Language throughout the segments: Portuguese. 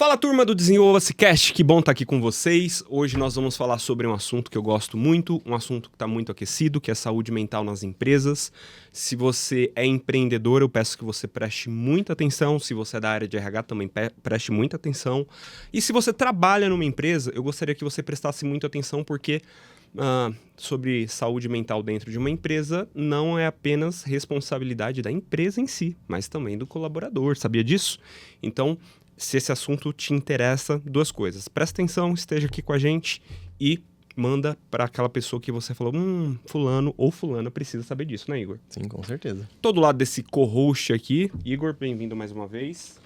Fala, turma do Desenvolva-se Cast, que bom estar aqui com vocês. Hoje nós vamos falar sobre um assunto que eu gosto muito, um assunto que está muito aquecido, que é saúde mental nas empresas. Se você é empreendedor, eu peço que você preste muita atenção. Se você é da área de RH, também preste muita atenção. E se você trabalha numa empresa, eu gostaria que você prestasse muita atenção, porque sobre saúde mental dentro de uma empresa não é apenas responsabilidade da empresa em si, mas também do colaborador. Sabia disso? Então, se esse assunto te interessa, duas coisas. Presta atenção, esteja aqui com a gente e manda para aquela pessoa que você falou, fulano ou fulana precisa saber disso, né, Igor? Sim, com certeza. Todo lado desse co-host aqui. Igor, bem-vindo mais uma vez.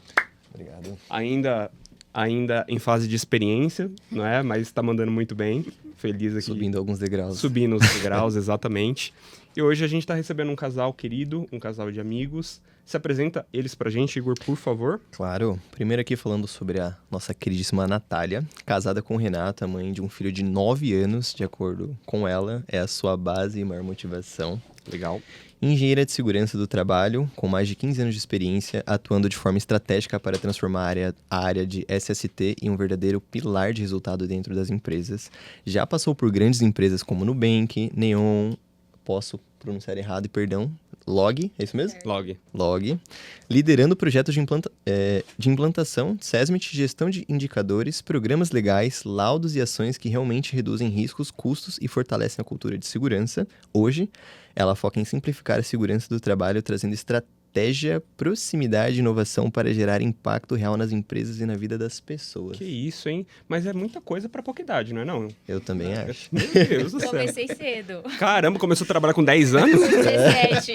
Obrigado. Ainda em fase de experiência, não é? Mas está mandando muito bem. Feliz aqui. Subindo alguns degraus. Subindo os degraus, exatamente. E hoje a gente está recebendo um casal querido, um casal de amigos. Se apresenta eles pra gente, Igor, por favor. Claro. Primeiro aqui falando sobre a nossa queridíssima Natália, casada com o Renato, a mãe de um filho de 9 anos, de acordo com ela, é a sua base e maior motivação. Legal. Engenheira de segurança do trabalho, com mais de 15 anos de experiência, atuando de forma estratégica para transformar a área de SST em um verdadeiro pilar de resultado dentro das empresas. Já passou por grandes empresas como Nubank, Neon, posso pronunciar errado e perdão, Log, é isso mesmo? Log. Liderando projetos de implantação, SESMIT, gestão de indicadores, programas legais, laudos e ações que realmente reduzem riscos, custos e fortalecem a cultura de segurança. Hoje, ela foca em simplificar a segurança do trabalho, trazendo estratégia, proximidade e inovação para gerar impacto real nas empresas e na vida das pessoas. Que isso, hein? Mas é muita coisa pra pouca idade, não é não? Eu também acho. Meu Deus do céu. Comecei cedo. Caramba, começou a trabalhar com 10 anos? 17.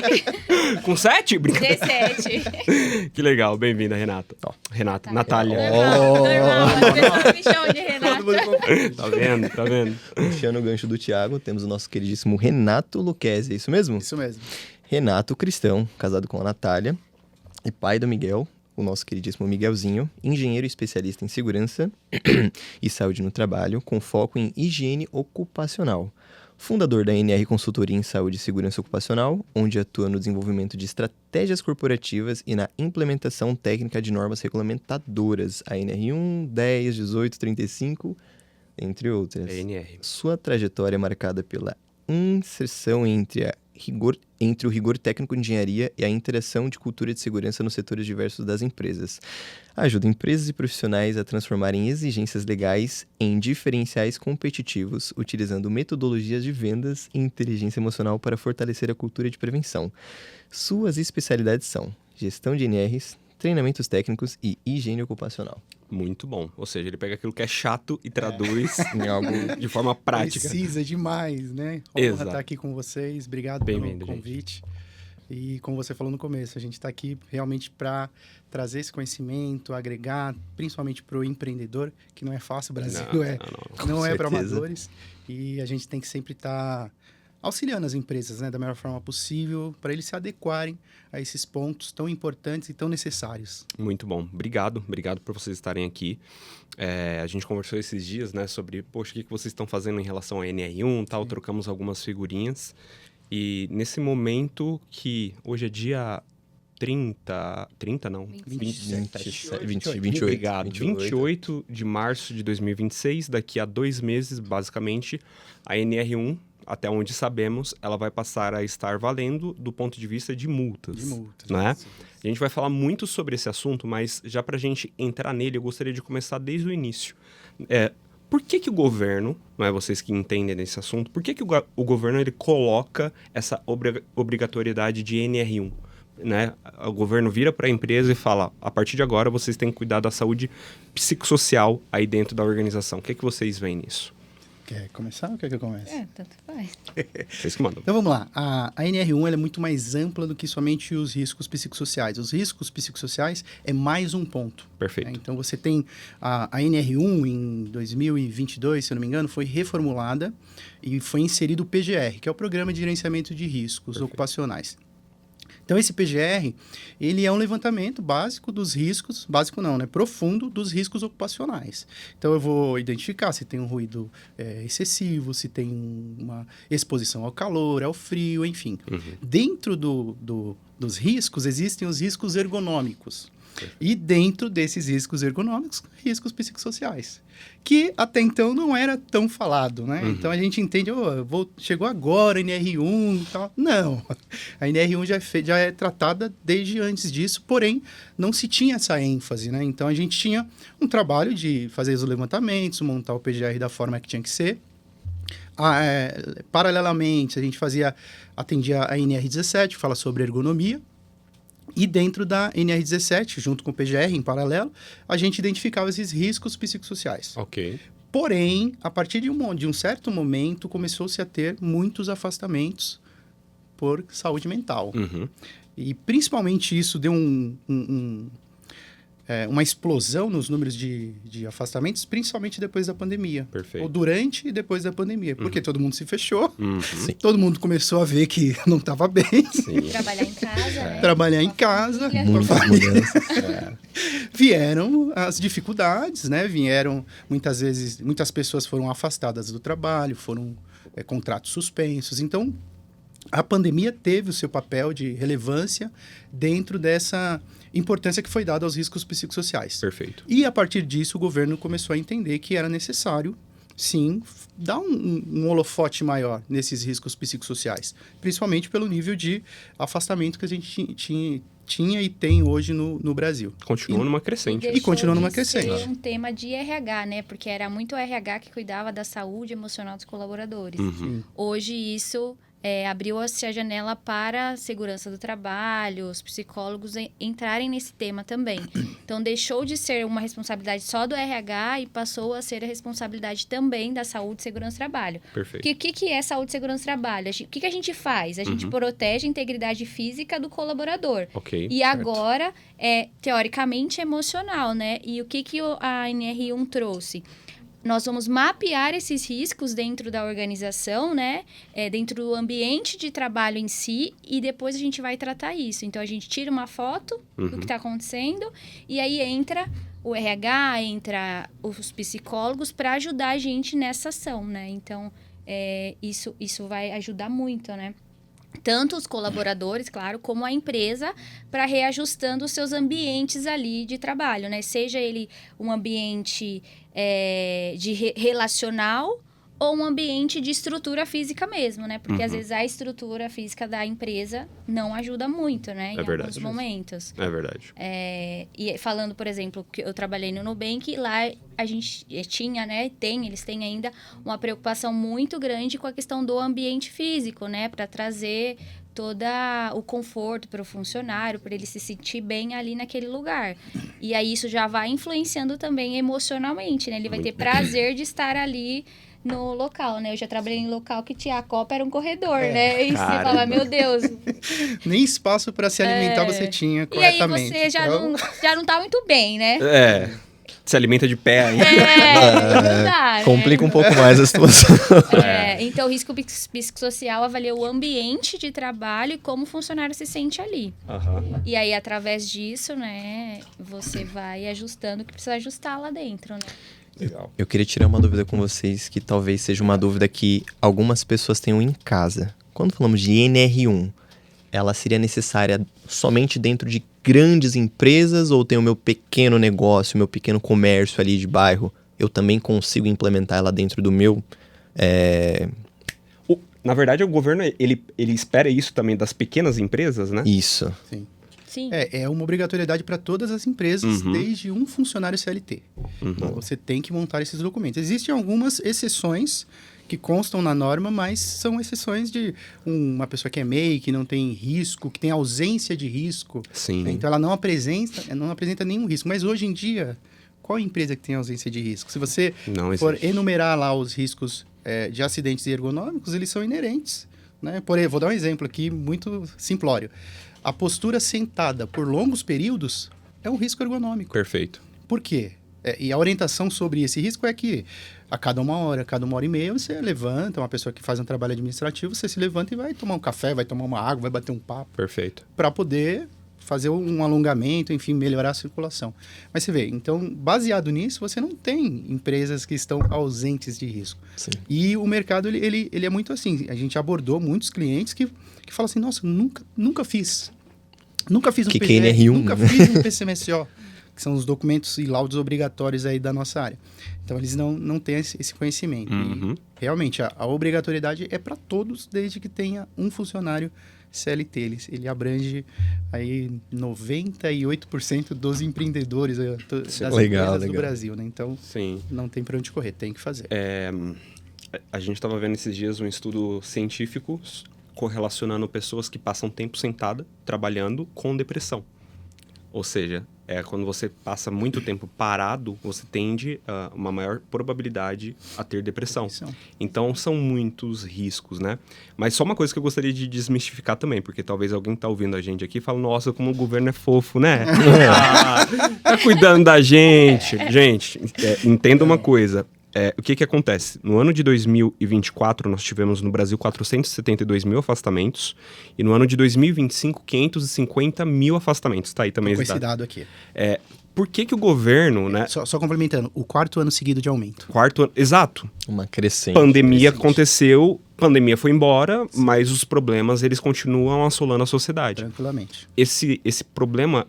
Com 7? 17. Que legal, bem-vinda, Renata. Renata, Natália. Normal, as pessoas me chamam de Renata. Tá vendo? Puxando o gancho do Thiago, temos o nosso queridíssimo Renato Luquezzi, é isso mesmo? Isso mesmo. Renato, cristão, casado com a Natália, e pai do Miguel, o nosso queridíssimo Miguelzinho, engenheiro especialista em segurança e saúde no trabalho, com foco em higiene ocupacional. Fundador da NR Consultoria em Saúde e Segurança Ocupacional, onde atua no desenvolvimento de estratégias corporativas e na implementação técnica de normas regulamentadoras, a NR1, 10, 18, 35, entre outras. NR. Sua trajetória é marcada pela inserção entre o rigor técnico de engenharia e a interação de cultura de segurança nos setores diversos das empresas. Ajuda empresas e profissionais a transformarem exigências legais em diferenciais competitivos, utilizando metodologias de vendas e inteligência emocional para fortalecer a cultura de prevenção. Suas especialidades são gestão de NRs, treinamentos técnicos e higiene ocupacional. Muito bom. Ou seja, ele pega aquilo que é chato e traduz em algo de forma prática. Precisa demais, né? Honra Exato. estar aqui com vocês. Obrigado pelo convite. E como você falou no começo, a gente está aqui realmente para trazer esse conhecimento, agregar, principalmente para o empreendedor, que não é fácil, o Brasil não é para amadores. E a gente tem que sempre estar auxiliando as empresas, né, da melhor forma possível, para eles se adequarem a esses pontos tão importantes e tão necessários. Muito bom. Obrigado por vocês estarem aqui. A gente conversou esses dias, né, sobre, poxa, o que vocês estão fazendo em relação à NR1 e tal, trocamos algumas figurinhas. E nesse momento que hoje é dia 28. Obrigado. 28 de março de 2026, daqui a 2 meses, basicamente, a NR1, até onde sabemos, ela vai passar a estar valendo do ponto de vista de multas. Né? A gente vai falar muito sobre esse assunto, mas já para a gente entrar nele, eu gostaria de começar desde o início. Por que o governo, não é vocês que entendem desse assunto, por que o governo ele coloca essa obrigatoriedade de NR1? Né? O governo vira para a empresa e fala, a partir de agora vocês têm que cuidar da saúde psicossocial aí dentro da organização. O que vocês veem nisso? Quer começar ou quer que eu comece? Tanto faz. Vocês que mandam. Então vamos lá. A NR1 ela é muito mais ampla do que somente os riscos psicossociais. Os riscos psicossociais é mais um ponto. Perfeito. Então você tem a NR1 em 2022, se eu não me engano, foi reformulada e foi inserido o PGR, que é o Programa de Gerenciamento de Riscos Ocupacionais. Então, esse PGR, ele é um levantamento básico dos riscos, básico não, né? Profundo dos riscos ocupacionais. Então, eu vou identificar se tem um ruído excessivo, se tem uma exposição ao calor, ao frio, enfim. Dentro dos riscos, existem os riscos ergonômicos. E dentro desses riscos ergonômicos, riscos psicossociais, que até então não era tão falado, né? Então a gente entende, chegou agora a NR1 e tal. Não, a NR1 já é tratada desde antes disso, porém não se tinha essa ênfase, né? Então a gente tinha um trabalho de fazer os levantamentos, montar o PGR da forma que tinha que ser. Paralelamente, a gente atendia a NR17, que fala sobre ergonomia, e dentro da NR17, junto com o PGR, em paralelo, a gente identificava esses riscos psicossociais. Ok. Porém, a partir de um certo momento, começou-se a ter muitos afastamentos por saúde mental. E principalmente isso deu uma explosão nos números de afastamentos, principalmente depois da pandemia. Perfeito. Ou durante e depois da pandemia. Porque todo mundo se fechou, todo mundo começou a ver que não estava bem. Trabalhar em casa, né? Trabalhar em casa. Muitas mudanças. Vieram as dificuldades, né? Muitas pessoas foram afastadas do trabalho, foram contratos suspensos. Então, a pandemia teve o seu papel de relevância dentro dessa importância que foi dada aos riscos psicossociais. Perfeito. E, a partir disso, o governo começou a entender que era necessário, sim, dar um holofote maior nesses riscos psicossociais, principalmente pelo nível de afastamento que a gente tinha e tem hoje no Brasil. Continua numa crescente. E continua numa crescente. Ser um tema de RH, né? Porque era muito o RH que cuidava da saúde emocional dos colaboradores. Hoje isso abriu-se a janela para a segurança do trabalho, os psicólogos entrarem nesse tema também. Então, deixou de ser uma responsabilidade só do RH e passou a ser a responsabilidade também da saúde e segurança do trabalho. Perfeito. O que é saúde e segurança do trabalho? O que a gente faz? A gente protege a integridade física do colaborador. Ok. E certo. agora, teoricamente, emocional, né? E o que a NR1 trouxe? Nós vamos mapear esses riscos dentro da organização, né? Dentro do ambiente de trabalho em si, e depois a gente vai tratar isso. Então, a gente tira uma foto do que está acontecendo, e aí entra o RH, entra os psicólogos para ajudar a gente nessa ação, né? Então, isso vai ajudar muito, né? Tanto os colaboradores, claro, como a empresa, para reajustando os seus ambientes ali de trabalho, né? Seja ele um ambiente relacional ou um ambiente de estrutura física mesmo, né? Porque às vezes a estrutura física da empresa não ajuda muito, né? Em alguns momentos. É verdade. E falando, por exemplo, que eu trabalhei no Nubank, lá a gente tinha, né? Eles têm ainda uma preocupação muito grande com a questão do ambiente físico, né? Para trazer todo o conforto para o funcionário, para ele se sentir bem ali naquele lugar. E aí isso já vai influenciando também emocionalmente, né? Ele vai ter prazer de estar ali no local, né? Eu já trabalhei em local que a copa era um corredor, né? E você fala, meu Deus. Nem espaço para se alimentar você tinha corretamente. E aí você já não tá muito bem, né? Se alimenta de pé ainda. Não dá, complica um pouco mais a situação. Então, o risco psicossocial avalia o ambiente de trabalho e como o funcionário se sente ali. E aí, através disso, né, você vai ajustando o que precisa ajustar lá dentro, né? Legal. Eu queria tirar uma dúvida com vocês, que talvez seja uma dúvida que algumas pessoas tenham em casa. Quando falamos de NR1, ela seria necessária somente dentro de grandes empresas, ou tem o meu pequeno negócio, o meu pequeno comércio ali de bairro, eu também consigo implementar ela dentro do meu... Na verdade, o governo ele espera isso também das pequenas empresas, né? Isso. Sim. É uma obrigatoriedade para todas as empresas, desde um funcionário CLT. Então, você tem que montar esses documentos. Existem algumas exceções que constam na norma, mas são exceções de uma pessoa que é MEI, que não tem risco, que tem ausência de risco. Sim. Então, ela não apresenta nenhum risco. Mas hoje em dia, qual empresa que tem ausência de risco? Se você for enumerar lá os riscos de acidentes ergonômicos, eles são inerentes, né? Vou dar um exemplo aqui muito simplório. A postura sentada por longos períodos é um risco ergonômico. Perfeito. Por quê? E a orientação sobre esse risco é que a cada uma hora e meia, você levanta, uma pessoa que faz um trabalho administrativo, você se levanta e vai tomar um café, vai tomar uma água, vai bater um papo. Perfeito. Para poder fazer um alongamento, enfim, melhorar a circulação. Mas você vê, então, baseado nisso, você não tem empresas que estão ausentes de risco. Sim. E o mercado, ele é muito assim. A gente abordou muitos clientes que falam assim, nossa, nunca fiz. Nunca fiz um Que PGR, NR1, nunca né? fiz um PCMSO, que são os documentos e laudos obrigatórios aí da nossa área. Então, eles não têm esse conhecimento. Uhum. E, realmente, a obrigatoriedade é para todos, desde que tenha um funcionário CLT. Ele abrange aí 98% dos empreendedores das Legal, empresas do legal. Brasil, né? Então, Sim. não tem para onde correr, tem que fazer. A gente estava vendo esses dias um estudo científico correlacionando pessoas que passam tempo sentada, trabalhando, com depressão. Ou seja, quando você passa muito tempo parado, você tende a uma maior probabilidade a ter depressão. Então, são muitos riscos, né? Mas só uma coisa que eu gostaria de desmistificar também, porque talvez alguém tá ouvindo a gente aqui e fala, nossa, como o governo é fofo, né? Tá cuidando da gente. Gente, entenda uma coisa. O que acontece? No ano de 2024, nós tivemos no Brasil 472 mil afastamentos e no ano de 2025, 550 mil afastamentos. Tá aí também Com esse esse dado. dado aqui. Por que o governo, né? Só complementando, o 4º ano seguido de aumento. Quarto ano, exato. Uma crescente. Pandemia crescente. aconteceu, pandemia foi embora, mas os problemas, eles continuam assolando a sociedade. Tranquilamente. Esse problema,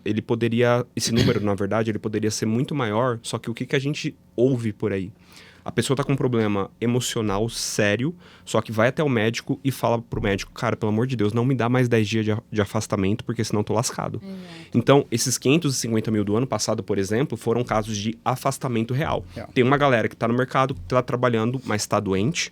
esse número, na verdade, ele poderia ser muito maior, só que o que a gente ouve por aí? A pessoa tá com um problema emocional sério, só que vai até o médico e fala pro médico, cara, pelo amor de Deus, não me dá mais 10 dias de afastamento, porque senão eu tô lascado. Então, esses 550 mil do ano passado, por exemplo, foram casos de afastamento real. Tem uma galera que tá no mercado, que tá trabalhando, mas tá doente.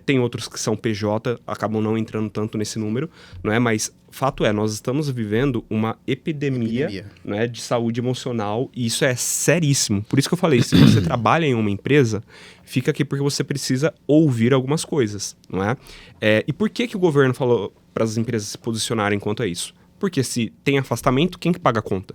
Tem outros que são PJ, acabam não entrando tanto nesse número, não é? Mas fato é, nós estamos vivendo uma epidemia. Né, de saúde emocional e isso é seríssimo. Por isso que eu falei, se você trabalha em uma empresa, fica aqui porque você precisa ouvir algumas coisas, não é? E por que o governo falou para as empresas se posicionarem quanto a isso? Porque se tem afastamento, quem que paga a conta?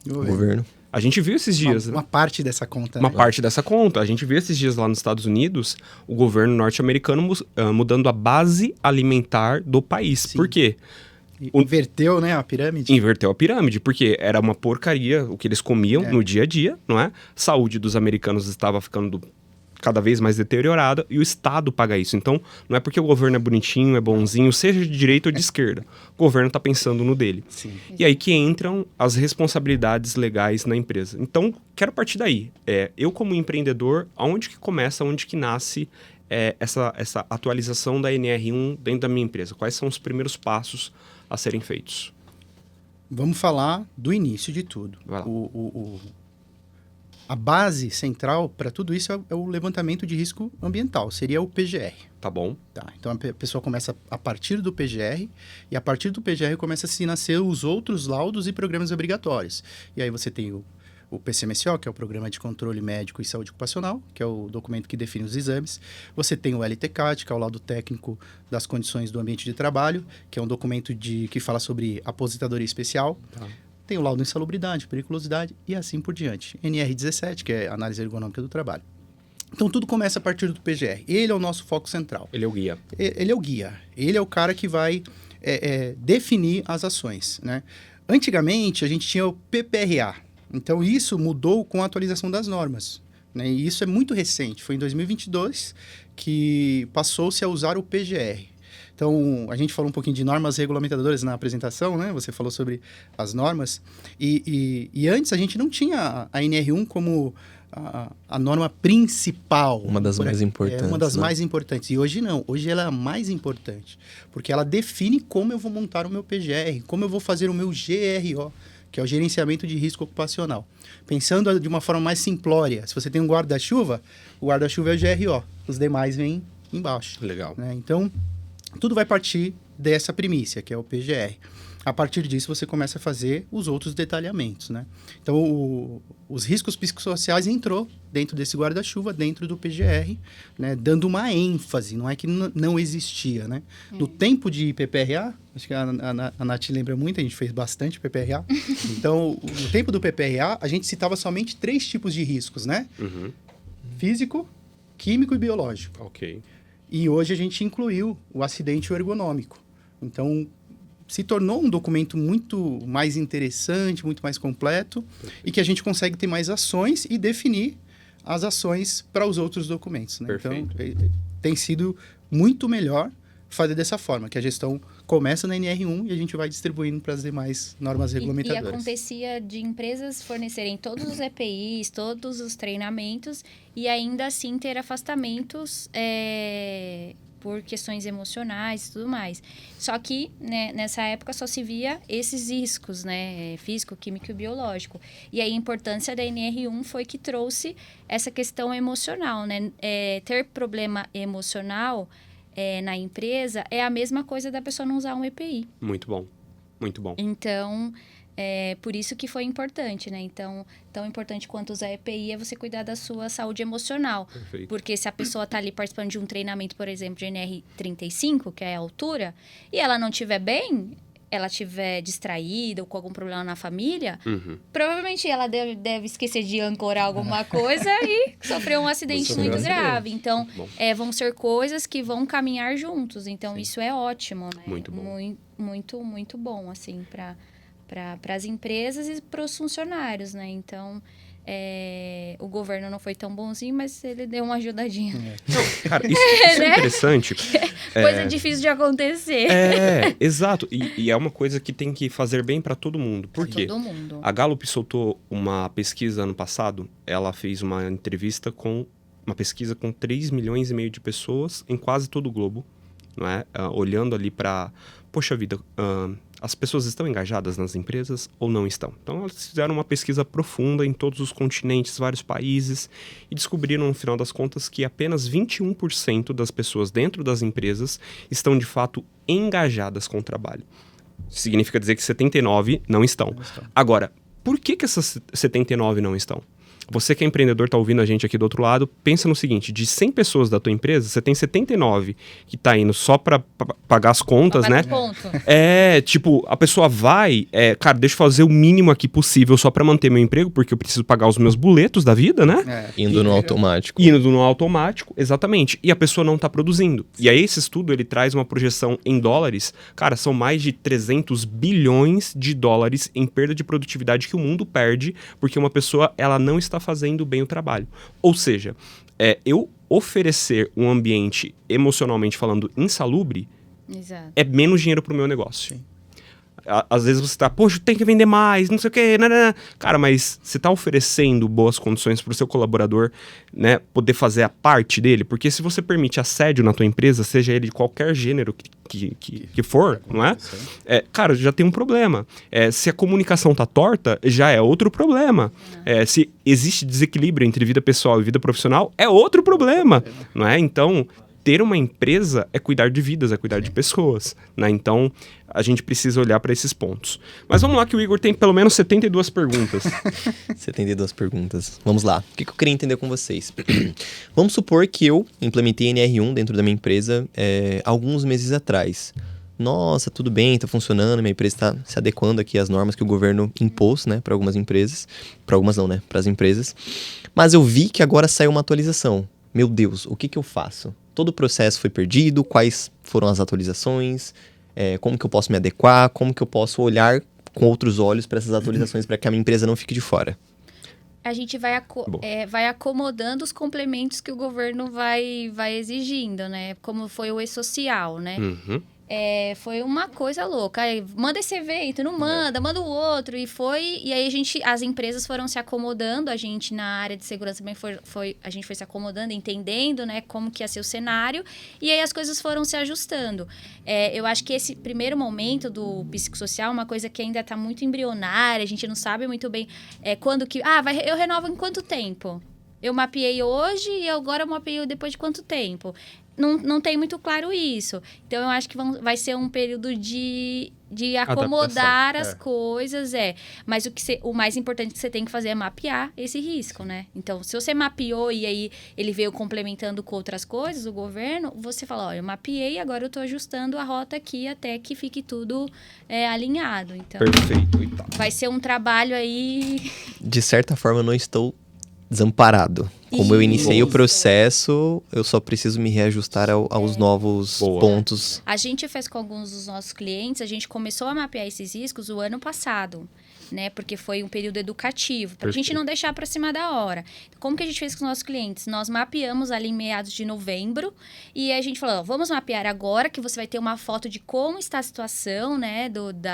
O governo. A gente viu esses dias, Uma parte dessa conta, uma né? parte dessa conta. A gente viu esses dias lá nos Estados Unidos, o governo norte-americano mudando a base alimentar do país. Sim. Por quê? Inverteu, né, a pirâmide? Inverteu a pirâmide, porque era uma porcaria o que eles comiam no dia a dia, não é? Saúde dos americanos estava ficando cada vez mais deteriorada e o Estado paga isso. Então, não é porque o governo é bonitinho, é bonzinho, seja de direita ou de esquerda. O governo está pensando no dele. Sim. E aí que entram as responsabilidades legais na empresa. Então, quero partir daí. Eu como empreendedor, aonde que começa, aonde que nasce essa atualização da NR1 dentro da minha empresa? Quais são os primeiros passos a serem feitos? Vamos falar do início de tudo. Vai lá. A base central para tudo isso é o levantamento de risco ambiental, seria o PGR. Tá bom? Tá, então a pessoa começa a partir do PGR e a partir do PGR começa a se nascer os outros laudos e programas obrigatórios. E aí você tem o PCMSO, que é o Programa de Controle Médico e Saúde Ocupacional, que é o documento que define os exames. Você tem o LTCAT, que é o laudo técnico das condições do ambiente de trabalho, que é um documento que fala sobre aposentadoria especial. Tá. Tem o laudo de insalubridade, periculosidade e assim por diante. NR17, que é a análise ergonômica do trabalho. Então, tudo começa a partir do PGR. Ele é o nosso foco central. Ele é o guia. Ele é o guia. Ele é o cara que vai definir as ações, né? Antigamente, a gente tinha o PPRA. Então, isso mudou com a atualização das normas, né? E isso é muito recente. Foi em 2022 que passou-se a usar o PGR. Então, a gente falou um pouquinho de normas regulamentadoras na apresentação, né? Você falou sobre as normas. E antes a gente não tinha a NR1 como a norma principal. Uma das mais importantes. Uma das né? mais importantes. E hoje não. Hoje ela é a mais importante. Porque ela define como eu vou montar o meu PGR, como eu vou fazer o meu GRO, que é o gerenciamento de risco ocupacional. Pensando de uma forma mais simplória, se você tem um guarda-chuva, o guarda-chuva é o GRO. Os demais vêm embaixo. Legal. Né? Então, tudo vai partir dessa primícia, que é o PGR. A partir disso, você começa a fazer os outros detalhamentos, né? Então, os riscos psicossociais entrou dentro desse guarda-chuva, dentro do PGR, né? Dando uma ênfase, não é que não existia, né? No tempo de PPRA, acho que a Nath lembra muito, a gente fez bastante PPRA. Então, no tempo do PPRA, a gente citava somente 3 tipos de riscos, né? Uhum. Físico, químico e biológico. Ok. E hoje a gente incluiu o acidente ergonômico. Então, se tornou um documento muito mais interessante, muito mais completo, e que a gente consegue ter mais ações e definir as ações para os outros documentos. Né? Então, tem sido muito melhor fazer dessa forma, que a gestão começa na NR1 e a gente vai distribuindo para as demais normas E regulamentadoras. acontecia de empresas fornecerem todos os EPIs, todos os treinamentos e ainda assim ter afastamentos por questões emocionais e tudo mais. Só que, né, nessa época só se via esses riscos, né, físico, químico e biológico. E aí a importância da NR1 foi que trouxe essa questão emocional, né? Ter problema emocional na empresa é a mesma coisa da pessoa não usar um EPI. Muito bom. Muito bom. Então, por isso que foi importante, né? Então, tão importante quanto usar EPI é você cuidar da sua saúde emocional. Perfeito. Porque se a pessoa está ali participando de um treinamento, por exemplo, de NR35, que é a altura, e ela não estiver bem, ela estiver distraída ou com algum problema na família, provavelmente ela deve esquecer de ancorar alguma coisa e sofrer um acidente muito grave. Então, vão ser coisas que vão caminhar juntos. Então, isso é ótimo, né? Muito bom. Muito, muito bom, assim, para as empresas e para os funcionários, né? Então, o governo não foi tão bonzinho, mas ele deu uma ajudadinha. Cara, isso é interessante. Coisa difícil de acontecer. Exato. E é uma coisa que tem que fazer bem para todo mundo. Por quê? Todo mundo. A Gallup soltou uma pesquisa ano passado. Ela fez uma entrevista com uma pesquisa com 3,5 milhões de pessoas em quase todo o globo, não é? Olhando ali para, poxa vida, as pessoas estão engajadas nas empresas ou não estão? Então, elas fizeram uma pesquisa profunda em todos os continentes, vários países, e descobriram, no final das contas, que apenas 21% das pessoas dentro das empresas estão, de fato, engajadas com o trabalho. Significa dizer que 79% não estão. Agora, por que essas 79% não estão? Você que é empreendedor, está ouvindo a gente aqui do outro lado, pensa no seguinte, de 100 pessoas da tua empresa, você tem 79 que tá indo só para pagar as contas, né? Ponto. Tipo, a pessoa vai, cara, deixa eu fazer o mínimo aqui possível só para manter meu emprego, porque eu preciso pagar os meus boletos da vida, né? Indo no automático. Indo no automático, exatamente. E a pessoa não tá produzindo. E aí esse estudo, ele traz uma projeção em dólares. Cara, são mais de 300 bilhões de dólares em perda de produtividade que o mundo perde, porque uma pessoa, ela não está fazendo bem o trabalho. Ou seja, eu oferecer um ambiente emocionalmente falando insalubre, Exato. é menos dinheiro pro meu negócio. Às vezes você tá, poxa, tem que vender mais, não sei o quê, nanana. Cara, mas você tá oferecendo boas condições pro seu colaborador, né, poder fazer a parte dele? Porque se você permite assédio na tua empresa, seja ele de qualquer gênero que for, não é? Cara, já tem um problema. Se a comunicação tá torta, já é outro problema. Se existe desequilíbrio entre vida pessoal e vida profissional, é outro problema, não é? Então, ter uma empresa é cuidar de vidas, é cuidar de pessoas, né? Então, a gente precisa olhar para esses pontos. Mas vamos lá que o Igor tem pelo menos 72 perguntas. 72 perguntas. Vamos lá. O que eu queria entender com vocês? Vamos supor que eu implementei NR1 dentro da minha empresa alguns meses atrás. Nossa, tudo bem, tá funcionando, minha empresa está se adequando aqui às normas que o governo impôs, né, para algumas empresas. Para algumas não, né, para as empresas. Mas eu vi que agora saiu uma atualização. Meu Deus, o que eu faço? Todo o processo foi perdido, quais foram as atualizações, como que eu posso me adequar, como que eu posso olhar com outros olhos para essas atualizações para que a minha empresa não fique de fora. A gente vai acomodando os complementos que o governo vai exigindo, né? Como foi o e-social, né? Foi uma coisa louca. Aí, manda esse evento, não manda, manda o outro. E aí as empresas foram se acomodando, a gente na área de segurança também a gente foi se acomodando, entendendo, né, como que ia ser o cenário, e aí as coisas foram se ajustando. Eu acho que esse primeiro momento do psicossocial é uma coisa que ainda está muito embrionária, a gente não sabe muito bem quando que... eu renovo em quanto tempo? Eu mapeei hoje e agora eu mapeio depois de quanto tempo? Não tem muito claro isso. Então, eu acho que vai ser um período de acomodar as coisas, Mas o mais importante que você tem que fazer é mapear esse risco, né? Então, se você mapeou e aí ele veio complementando com outras coisas, o governo, você fala, olha, eu mapeei, agora eu tô ajustando a rota aqui até que fique tudo alinhado. Então, perfeito. E tá. Vai ser um trabalho aí... De certa forma, eu não estou desamparado. Como eu iniciei o Isso. processo, eu só preciso me reajustar aos novos Boa. pontos. A gente fez com alguns dos nossos clientes, a gente começou a mapear esses riscos o ano passado, né? Porque foi um período educativo, para a gente Perfeito. não deixar para cima da hora. Como que a gente fez com os nossos clientes? Nós mapeamos ali em meados de novembro e a gente falou, ó, vamos mapear agora que você vai ter uma foto de como está a situação, né,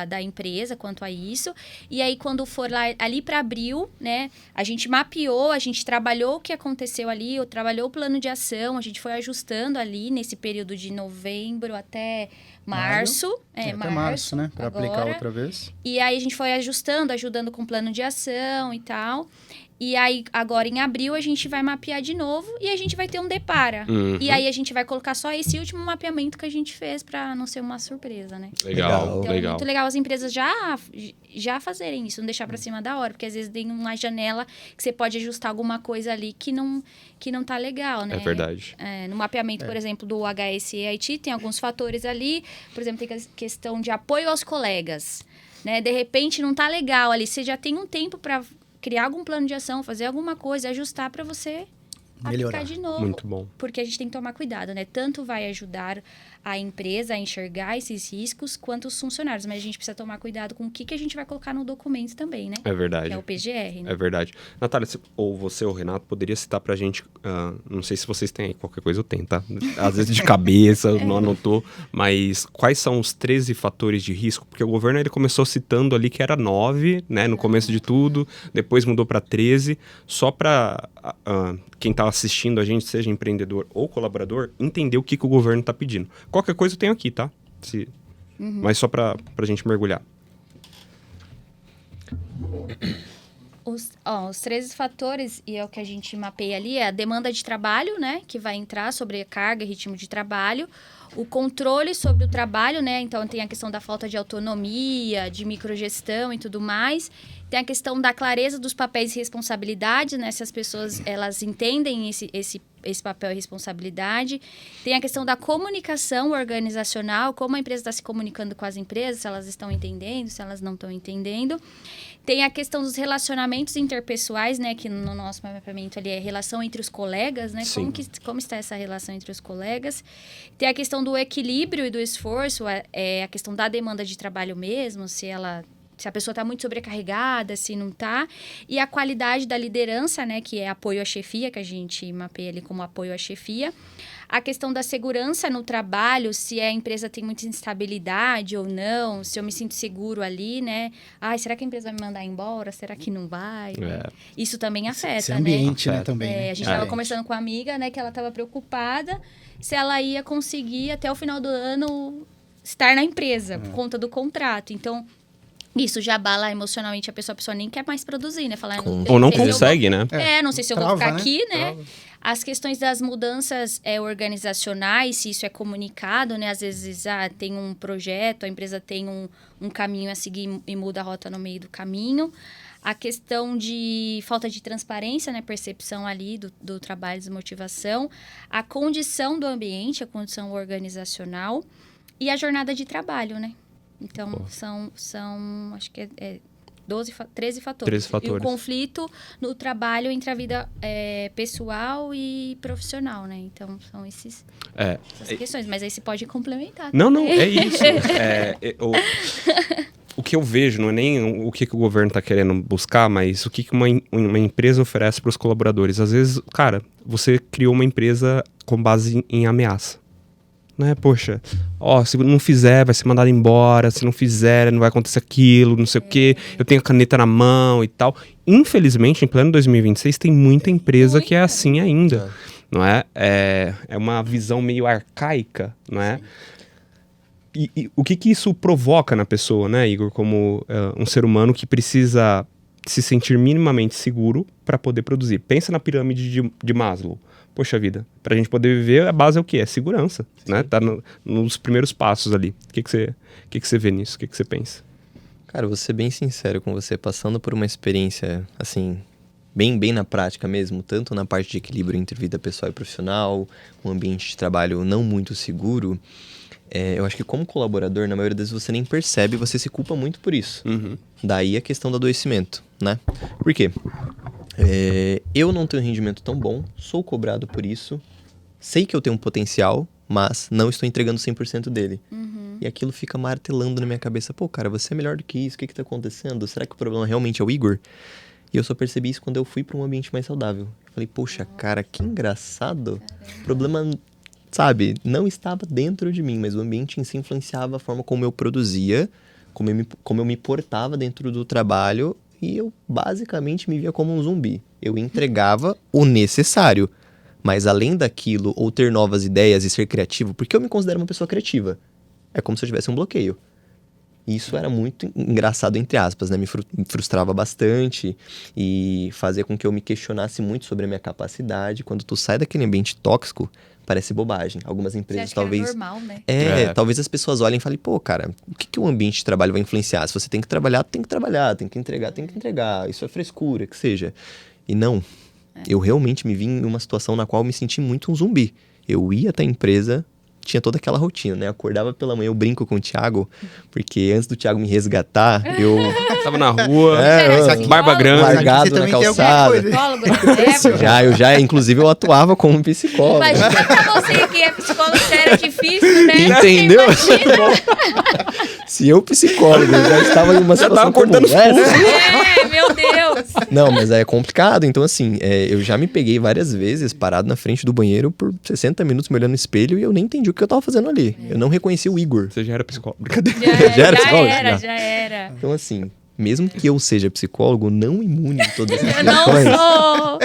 da empresa quanto a isso. E aí, quando for lá, ali para abril, né, a gente mapeou, a gente trabalhou o que aconteceu ali, trabalhou o plano de ação, a gente foi ajustando ali nesse período de novembro até março. Até março, né? Para aplicar agora. outra vez. E aí a gente foi ajustando, ajudando com plano de ação e tal. E aí, agora em abril, a gente vai mapear de novo e a gente vai ter um depara. Uhum. E aí a gente vai colocar só esse último mapeamento que a gente fez para não ser uma surpresa, né? Legal, Então é legal. muito legal as empresas já fazerem isso, não deixar para cima da hora, porque às vezes tem uma janela que você pode ajustar alguma coisa ali que não tá legal, né? É verdade. No mapeamento, por exemplo, do HSE-IT, tem alguns fatores ali, por exemplo, tem a questão de apoio aos colegas, né? De repente não tá legal ali, você já tem um tempo para criar algum plano de ação, fazer alguma coisa, ajustar para você Melhorar. aplicar de novo. Muito bom. Porque a gente tem que tomar cuidado, né? Tanto vai ajudar a empresa a enxergar esses riscos, quanto os funcionários. Mas a gente precisa tomar cuidado com o que a gente vai colocar no documento também, né? É verdade. Que é o PGR, né? É verdade. Natália, ou você ou o Renato poderia citar pra gente, não sei se vocês têm aí, qualquer coisa eu tenho, tá? Às vezes de cabeça, não anotou, mas quais são os 13 fatores de risco? Porque o governo ele começou citando ali que era 9, né, no começo de tudo, depois mudou pra 13, só pra quem tá assistindo a gente, seja empreendedor ou colaborador, entender o que o governo tá pedindo. Qualquer coisa eu tenho aqui, tá? Mas só pra gente mergulhar. Os 13 fatores, e é o que a gente mapeia ali, é a demanda de trabalho, né? Que vai entrar sobre a carga e ritmo de trabalho. O controle sobre o trabalho, né? Então, tem a questão da falta de autonomia, de microgestão e tudo mais. Tem a questão da clareza dos papéis e responsabilidades, né? Se as pessoas, elas entendem esse papel e responsabilidade. Tem a questão da comunicação organizacional, como a empresa está se comunicando com as empresas, se elas estão entendendo, se elas não estão entendendo. Tem a questão dos relacionamentos interpessoais, né? Que no nosso mapeamento ali é relação entre os colegas, né? Sim. Como está essa relação entre os colegas. Tem a questão do equilíbrio e do esforço, a questão da demanda de trabalho mesmo, se a pessoa está muito sobrecarregada, se não está. E a qualidade da liderança, né? Que é apoio à chefia, que a gente mapeia ali como apoio à chefia. A questão da segurança no trabalho, se a empresa tem muita instabilidade ou não, se eu me sinto seguro ali, né? Será que a empresa vai me mandar embora? Será que não vai? Isso também afeta, Esse ambiente, né? né, também. Né? A gente estava conversando com uma amiga, né? Que ela estava preocupada se ela ia conseguir, até o final do ano, estar na empresa, por conta do contrato. Então, isso já abala emocionalmente a pessoa nem quer mais produzir, né? Falar, Ou não sei se eu consegue, né? não sei se eu vou Trava, ficar né? aqui, né? Trava. As questões das mudanças organizacionais, se isso é comunicado, né? Às vezes tem um projeto, a empresa tem um caminho a seguir e muda a rota no meio do caminho. A questão de falta de transparência, né? Percepção ali do trabalho, desmotivação. A condição do ambiente, a condição organizacional. E a jornada de trabalho, né? Então, são acho que 13 fatores. 13 fatores. E o conflito no trabalho entre a vida pessoal e profissional, né? Então, são essas questões. Mas aí você pode complementar. Não, também. é isso. O que eu vejo não é nem o que o governo está querendo buscar, mas o que uma empresa oferece para os colaboradores. Às vezes, cara, você criou uma empresa com base em ameaça. Né? Poxa, se não fizer, vai ser mandado embora. Se não fizer, não vai acontecer aquilo, não sei o quê. Eu tenho a caneta na mão e tal. Infelizmente, em pleno 2026, tem muita empresa que é assim ainda. Não é? É uma visão meio arcaica, não é? E o que isso provoca na pessoa, né, Igor? Como um ser humano que precisa se sentir minimamente seguro para poder produzir. Pensa na pirâmide de Maslow. Poxa vida, pra gente poder viver, a base é o quê? É segurança, né? Tá nos primeiros passos ali. O que você vê nisso? O que você pensa? Cara, vou ser bem sincero com você, passando por uma experiência, assim, bem na prática mesmo, tanto na parte de equilíbrio entre vida pessoal e profissional, um ambiente de trabalho não muito seguro, eu acho que como colaborador, na maioria das vezes você nem percebe, você se culpa muito por isso. Uhum. Daí a questão do adoecimento, né? Por quê? Eu não tenho um rendimento tão bom, sou cobrado por isso, sei que eu tenho um potencial, mas não estou entregando 100% dele. E aquilo fica martelando na minha cabeça. Pô, cara, você é melhor do que isso, o que tá acontecendo? Será que o problema realmente é o Igor? E eu só percebi isso quando eu fui para um ambiente mais saudável. Eu falei, poxa, cara, que engraçado. O problema, sabe, não estava dentro de mim, mas o ambiente em si influenciava a forma como eu produzia, como eu me portava dentro do trabalho, e eu basicamente me via como um zumbi. Eu entregava o necessário, mas além daquilo, ou ter novas ideias e ser criativo, porque eu me considero uma pessoa criativa. É como se eu tivesse um bloqueio. Isso era muito engraçado, entre aspas, né? Me frustrava bastante e fazia com que eu me questionasse muito sobre a minha capacidade. Quando tu sai daquele ambiente tóxico, parece bobagem. Algumas empresas talvez... Que era normal, né? Talvez as pessoas olhem e falem, pô, cara, o que o ambiente de trabalho vai influenciar? Se você tem que trabalhar, tem que trabalhar, tem que entregar. Isso é frescura, que seja. E não. Eu realmente me vi em uma situação na qual eu me senti muito um zumbi. Eu ia até a empresa... Tinha toda aquela rotina, né? Acordava pela manhã, eu brinco com o Thiago, porque antes do Thiago me resgatar, eu... Tava na rua, É, barba grande. largado na calçada. Psicólogo, né? Inclusive eu atuava como psicólogo. Imagina pra você que é psicólogo, já era difícil, né? Entendeu? Imagina. Se eu, psicólogo, já estava em uma situação tava cortando os essa. É, meu Deus. Não, mas é complicado. Então, assim, eu já me peguei várias vezes parado na frente do banheiro por 60 minutos me olhando no espelho e eu nem entendi o que eu tava fazendo ali. Eu não reconheci o Igor. Você já era psicólogo. Brincadeira. Já era. Então, assim, mesmo que eu seja psicólogo, não imune de todas essas Eu não questões. sou.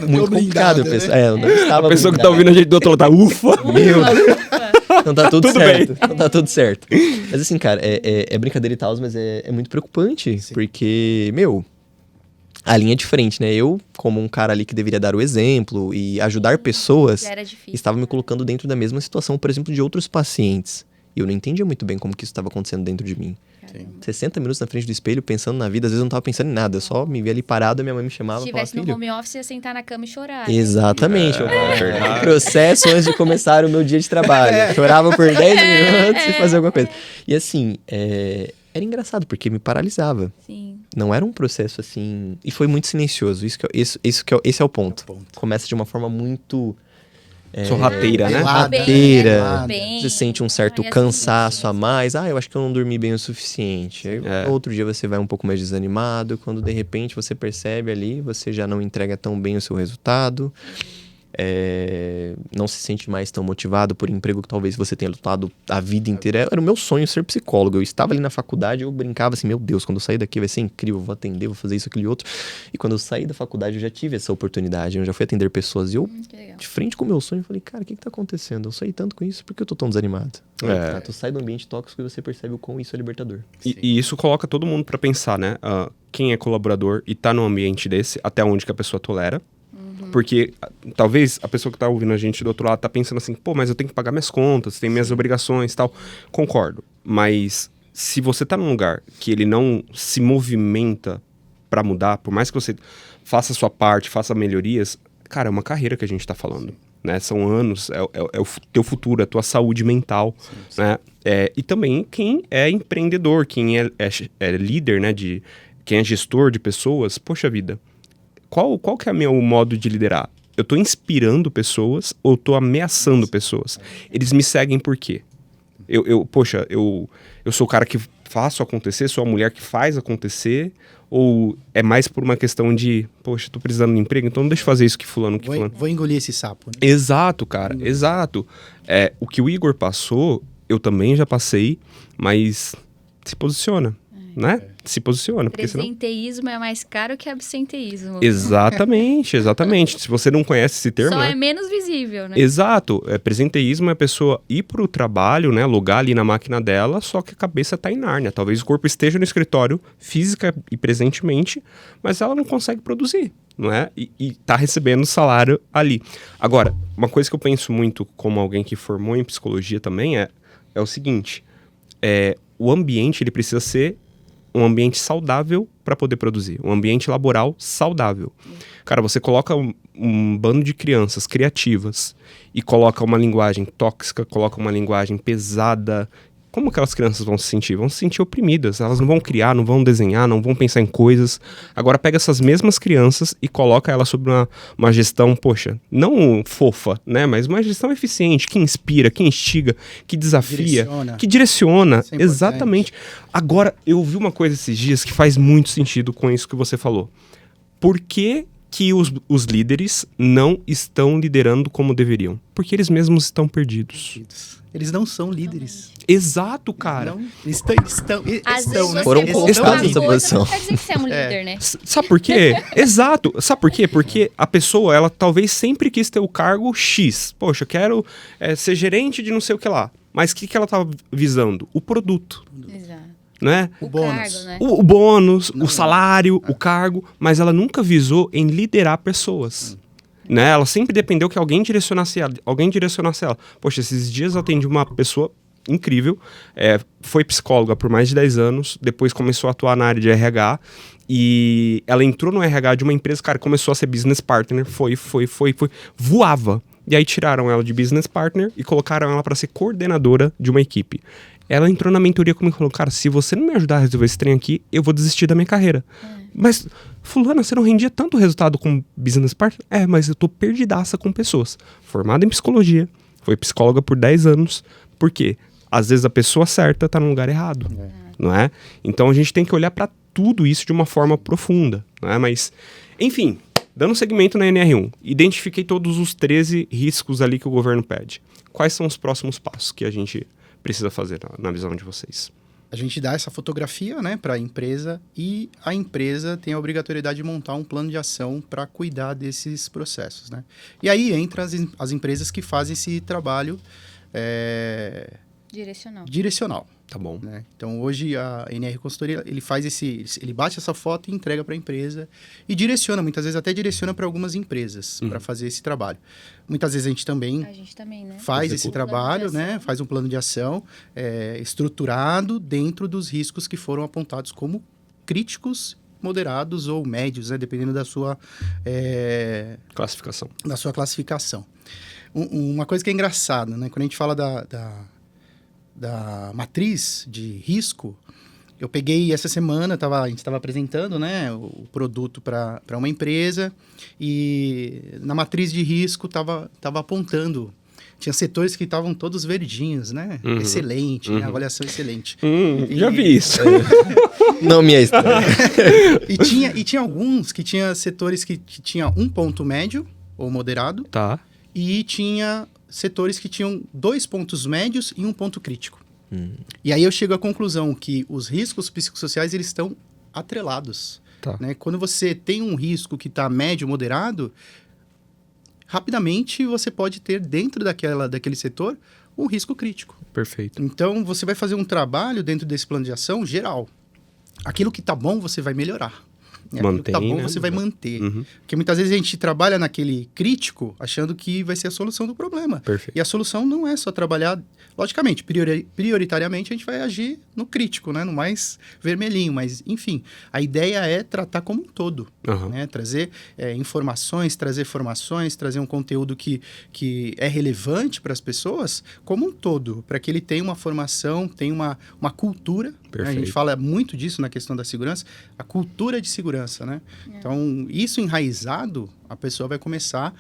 Muito complicado, né? pessoal. Eu não estava A pessoa que tá blindado. ouvindo a gente do outro lado tá ufa. Meu Deus. Não tá tudo Tudo certo. Não tá tudo certo. Mas assim, cara, é brincadeira e tal, mas é muito preocupante. Sim. Porque, a linha é diferente, né? Eu, como um cara ali que deveria dar o exemplo e ajudar pessoas, Já era difícil. estava me colocando dentro da mesma situação, por exemplo, de outros pacientes. E eu não entendia muito bem como que isso estava acontecendo dentro de mim. Sim. 60 minutos na frente do espelho, pensando na vida, às vezes eu não tava pensando em nada. Eu só me via ali parado, minha mãe me chamava Se e falava, estivesse no filho... home office, ia sentar na cama e chorar. Né? Exatamente. O processo antes de começar o meu dia de trabalho. Chorava por 10 minutos e fazia alguma coisa. E assim, era engraçado, porque me paralisava. Sim. Não era um processo assim... E foi muito silencioso. Esse é o ponto. Começa de uma forma muito... Sorrateira, né? Rateira. Bem. Você sente um certo Ai, cansaço assim, a mais. Eu acho que eu não dormi bem o suficiente. Aí, outro dia você vai um pouco mais desanimado. Quando de repente você percebe ali, você já não entrega tão bem o seu resultado. Não se sente mais tão motivado por emprego que talvez você tenha lutado a vida inteira. Era o meu sonho ser psicólogo. Eu estava ali na faculdade, eu brincava assim, meu Deus, quando eu sair daqui vai ser incrível, vou atender, vou fazer isso, aquilo e outro. E quando eu saí da faculdade, eu já tive essa oportunidade, eu já fui atender pessoas e eu, Que legal. de frente com o meu sonho, falei, cara, o que tá acontecendo? Eu saí tanto com isso, por que eu tô tão desanimado? Tu sai do ambiente tóxico e você percebe o quão isso é libertador. E isso coloca todo mundo pra pensar, né? Quem é colaborador e tá num ambiente desse, até onde que a pessoa tolera. Porque talvez a pessoa que tá ouvindo a gente do outro lado tá pensando assim, pô, mas eu tenho que pagar minhas contas, tenho minhas obrigações e tal. Concordo. Mas se você tá num lugar que ele não se movimenta pra mudar, por mais que você faça a sua parte, faça melhorias, cara, é uma carreira que a gente tá falando. Né? São anos, é o teu futuro, a tua saúde mental, sim. Né? E também quem é empreendedor, quem é líder, né? Quem é gestor de pessoas, poxa vida, qual que é o meu modo de liderar? Eu tô inspirando pessoas ou tô ameaçando pessoas? Eles me seguem por quê? Eu sou o cara que faço acontecer, sou a mulher que faz acontecer, ou é mais por uma questão de, poxa, tô precisando de emprego, então não deixa eu fazer isso que fulano. Vou engolir esse sapo, né? Exato, cara, exato. O que o Igor passou, eu também já passei, mas se posiciona, né? Se posiciona. Presenteísmo é mais caro que absenteísmo. Exatamente. Se você não conhece esse termo, só né? é menos visível, né? Exato. Presenteísmo é a pessoa ir pro trabalho, né? Logar ali na máquina dela, só que a cabeça tá em Nárnia. Talvez o corpo esteja no escritório, física e presentemente, mas ela não consegue produzir, não é? E tá recebendo salário ali. Agora, uma coisa que eu penso muito como alguém que formou em psicologia também é o seguinte, o ambiente ele precisa ser um ambiente saudável para poder produzir. Um ambiente laboral saudável. Cara, você coloca um bando de crianças criativas e coloca uma linguagem tóxica, coloca uma linguagem pesada, como aquelas crianças vão se sentir? Vão se sentir oprimidas, elas não vão criar, não vão desenhar, não vão pensar em coisas. Agora pega essas mesmas crianças e coloca elas sob uma gestão, poxa, não fofa, né? Mas uma gestão eficiente, que inspira, que instiga, que desafia, que direciona. Isso é importante. Exatamente. Agora, eu vi uma coisa esses dias que faz muito sentido com isso que você falou. Por que os líderes não estão liderando como deveriam? Porque eles mesmos estão perdidos. Eles não são líderes. Exato, cara. Não, eles estão, Às vezes né? você Foram busca colocados uma nessa coisa, posição. não quer dizer que você é um líder, né? Sabe por quê? Exato. Sabe por quê? Porque a pessoa, ela talvez sempre quis ter o cargo X. Poxa, eu quero ser gerente de não sei o que lá. Mas o que ela estava visando? O produto, Exato. né? O bônus. Cargo, né? O bônus, o salário, o cargo. Mas ela nunca visou em liderar pessoas. Né? Ela sempre dependeu que alguém direcionasse ela. Poxa, esses dias eu atendi uma pessoa incrível, foi psicóloga por mais de 10 anos, depois começou a atuar na área de RH, e ela entrou no RH de uma empresa, cara, começou a ser business partner, foi, voava. E aí tiraram ela de business partner e colocaram ela para ser coordenadora de uma equipe. Ela entrou na mentoria comigo e falou, cara, se você não me ajudar a resolver esse trem aqui, eu vou desistir da minha carreira. Mas, fulana, você não rendia tanto resultado como business partner? Mas eu tô perdidaça com pessoas. Formada em psicologia, foi psicóloga por 10 anos. Por quê? Às vezes a pessoa certa tá no lugar errado, não é? Então a gente tem que olhar para tudo isso de uma forma profunda, não é? Mas, enfim, dando segmento na NR1, identifiquei todos os 13 riscos ali que o governo pede. Quais são os próximos passos que a gente precisa fazer na visão de vocês? A gente dá essa fotografia, né, para a empresa, e a empresa tem a obrigatoriedade de montar um plano de ação para cuidar desses processos, né? E aí entra as empresas que fazem esse trabalho direcional. Tá bom. Né? Então, hoje, a NR Consultoria, ele bate essa foto e entrega para a empresa e direciona, muitas vezes até direciona para algumas empresas para fazer esse trabalho. Muitas vezes a gente também né? faz esse Executa. trabalho, né? Faz um plano de ação estruturado dentro dos riscos que foram apontados como críticos, moderados ou médios, né? Dependendo da sua classificação. Da sua classificação. Uma coisa que é engraçada, né? Quando a gente fala da matriz de risco, eu peguei essa semana, a gente estava apresentando, né, o produto para uma empresa, e na matriz de risco estava apontando, tinha setores que estavam todos verdinhos, né? Excelente, né? Avaliação excelente. Já vi isso. Não me é estranho. E tinha alguns que tinha setores que tinha um ponto médio ou moderado, Tá. e tinha setores que tinham 2 pontos médios e 1 ponto crítico. E aí eu chego à conclusão que os riscos psicossociais, eles estão atrelados. Tá. Né? Quando você tem um risco que está médio, moderado, rapidamente você pode ter dentro daquele setor um risco crítico. Perfeito. Então, você vai fazer um trabalho dentro desse plano de ação geral. Aquilo que está bom, você vai melhorar. Aquilo que está bom, você vai manter. Porque muitas vezes a gente trabalha naquele crítico achando que vai ser a solução do problema. Perfeito. E a solução não é só trabalhar... Logicamente, prioritariamente a gente vai agir no crítico, né? No mais vermelhinho. Mas, enfim, a ideia é tratar como um todo. Né? Trazer informações, trazer formações, trazer um conteúdo que é relevante para as pessoas como um todo. Para que ele tenha uma formação, tenha uma cultura. Né? A gente fala muito disso na questão da segurança. A cultura de segurança, né? Então, isso enraizado, a pessoa vai começar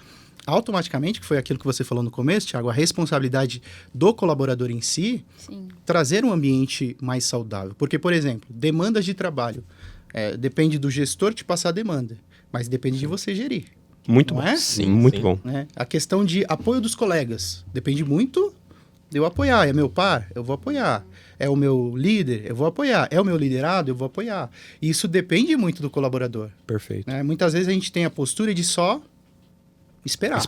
automaticamente, que foi aquilo que você falou no começo, Thiago, a responsabilidade do colaborador em si, trazer um ambiente mais saudável. Porque, por exemplo, demandas de trabalho, depende do gestor te passar a demanda, mas depende de você gerir. Muito não bom. É? Sim, muito bom. Né? A questão de apoio dos colegas, depende muito de eu apoiar. É meu par? Eu vou apoiar. É o meu líder? Eu vou apoiar. É o meu liderado? Eu vou apoiar. E isso depende muito do colaborador. Perfeito. Né? Muitas vezes a gente tem a postura de só esperar.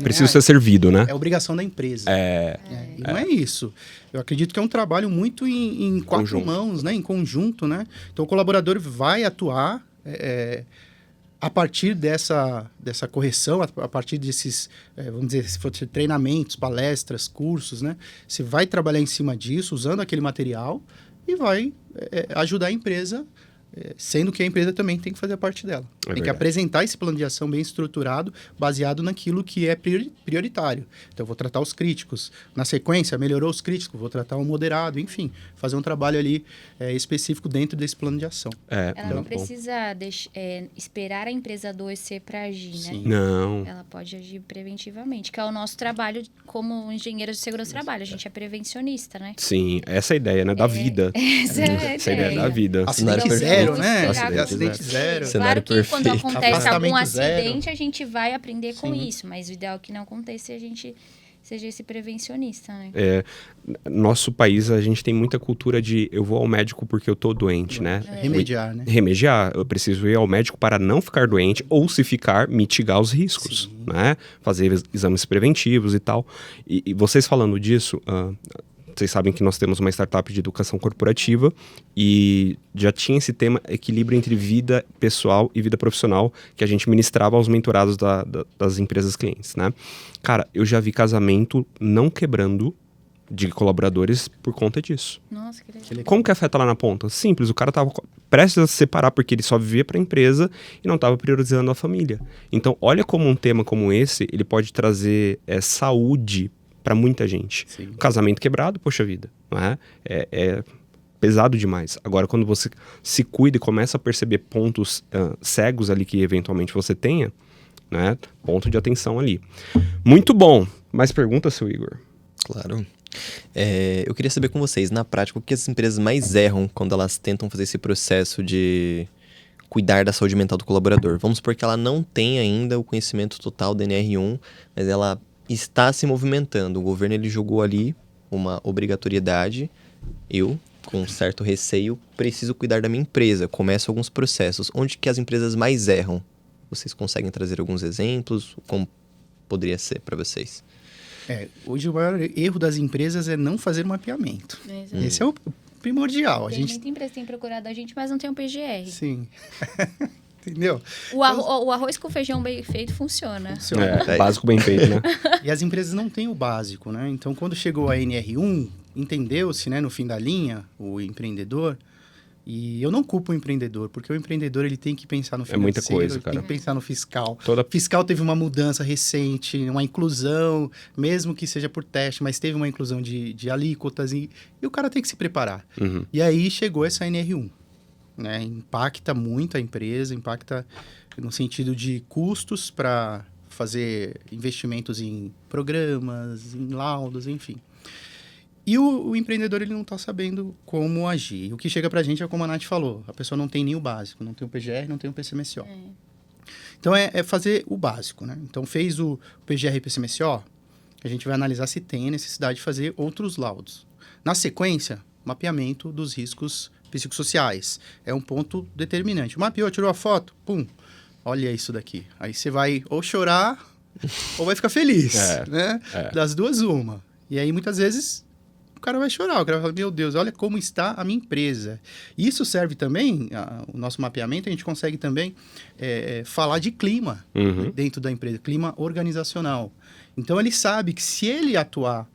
Preciso ser servido, né? É obrigação da empresa. E não é isso. Eu acredito que é um trabalho muito em quatro mãos, né? Em conjunto, né? Então, o colaborador vai atuar a partir dessa correção, a partir desses, vamos dizer, se for treinamentos, palestras, cursos, né? Você vai trabalhar em cima disso, usando aquele material, e vai ajudar a empresa Sendo que a empresa também tem que fazer a parte dela. Tem que verdade. apresentar esse plano de ação bem estruturado, baseado naquilo que é prioritário. Então, eu vou tratar os críticos. Na sequência, melhorou os críticos, vou tratar o moderado, enfim. Fazer um trabalho ali específico dentro desse plano de ação. Ela muito não bom. precisa esperar a empresa adoecer para agir, né? Sim. Não. Ela pode agir preventivamente, que é o nosso trabalho como engenheiro de segurança do trabalho. A gente é prevencionista, né? Sim, essa é a ideia, né? Da vida. Essa é a Essa é a ideia da ideia. vida. Cenário Acidente perfeito. zero, né? Acidente Acidente zero. Cenário Claro que quando perfeito. acontece algum Afastamento acidente, zero. a gente vai aprender com Sim. isso. Mas o ideal é que não aconteça e a gente seja esse prevencionista, né? Nosso país, a gente tem muita cultura de eu vou ao médico porque eu tô doente, né? Remediar, né? Remediar, eu preciso ir ao médico para não ficar doente ou, se ficar, mitigar os riscos, Sim. né? Fazer exames preventivos e tal. E vocês falando disso, vocês sabem que nós temos uma startup de educação corporativa e já tinha esse tema equilíbrio entre vida pessoal e vida profissional que a gente ministrava aos mentorados das empresas clientes, né? Cara, eu já vi casamento não quebrando de colaboradores por conta disso. Nossa, que legal. Como que afeta lá na ponta? Simples, o cara tava prestes a se separar porque ele só vivia para a empresa e não estava priorizando a família. Então, olha como um tema como esse, ele pode trazer saúde para muita gente. Sim. Casamento quebrado, poxa vida, não é? É pesado demais. Agora, quando você se cuida e começa a perceber pontos cegos ali que eventualmente você tenha, né? Ponto de atenção ali. Muito bom. Mais perguntas, seu Igor? Claro. Eu queria saber com vocês, na prática, o que as empresas mais erram quando elas tentam fazer esse processo de cuidar da saúde mental do colaborador? Vamos supor que ela não tem ainda o conhecimento total da NR1, mas ela está se movimentando. O governo ele jogou ali uma obrigatoriedade. Eu, com certo receio, preciso cuidar da minha empresa. Começo alguns processos. Onde que as empresas mais erram? Vocês conseguem trazer alguns exemplos? Como poderia ser para vocês? Hoje o maior erro das empresas é não fazer mapeamento. Exato. Esse é o primordial. Tem muita empresa que tem procurado a gente, mas não tem um PGR. Sim. Entendeu? O arroz com feijão bem feito funciona. Básico bem feito, né? E as empresas não têm o básico, né? Então, quando chegou a NR1, entendeu-se, né, no fim da linha, o empreendedor. E eu não culpo o empreendedor, porque o empreendedor ele tem que pensar no financeiro, muita coisa, ele cara. tem que pensar no fiscal. Toda- O fiscal teve uma mudança recente, uma inclusão, mesmo que seja por teste, mas teve uma inclusão de alíquotas e o cara tem que se preparar. Uhum. E aí chegou essa NR1, né? Impacta muito a empresa, impacta no sentido de custos para fazer investimentos em programas, em laudos, enfim. E o empreendedor ele não está sabendo como agir. O que chega para a gente é como a Nath falou, a pessoa não tem nem o básico, não tem o PGR, não tem o PCMSO. Então é fazer o básico, né? Então fez o PGR e PCMSO, a gente vai analisar se tem a necessidade de fazer outros laudos. Na sequência, mapeamento dos riscos psicossociais. É um ponto determinante. Mapeou, tirou a foto, pum, olha isso daqui. Aí você vai ou chorar ou vai ficar feliz, né? Das duas, uma. E aí, muitas vezes, o cara vai chorar. O cara vai falar, meu Deus, olha como está a minha empresa. Isso serve também, o nosso mapeamento, a gente consegue também falar de clima dentro da empresa, clima organizacional. Então, ele sabe que se ele atuar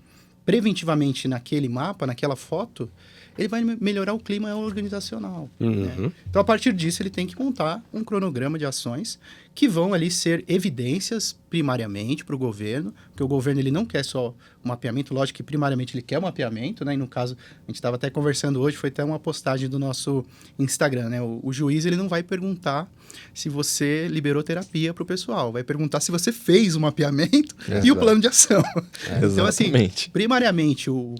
preventivamente naquele mapa, naquela foto, ele vai melhorar o clima organizacional. Né? Então, a partir disso, ele tem que montar um cronograma de ações que vão ali ser evidências primariamente para o governo, porque o governo ele não quer só o mapeamento, lógico que primariamente ele quer o mapeamento, né? E no caso, a gente estava até conversando hoje, foi até uma postagem do nosso Instagram, né? O juiz ele não vai perguntar se você liberou terapia para o pessoal, vai perguntar se você fez o mapeamento e o plano de ação. Então, assim, primariamente o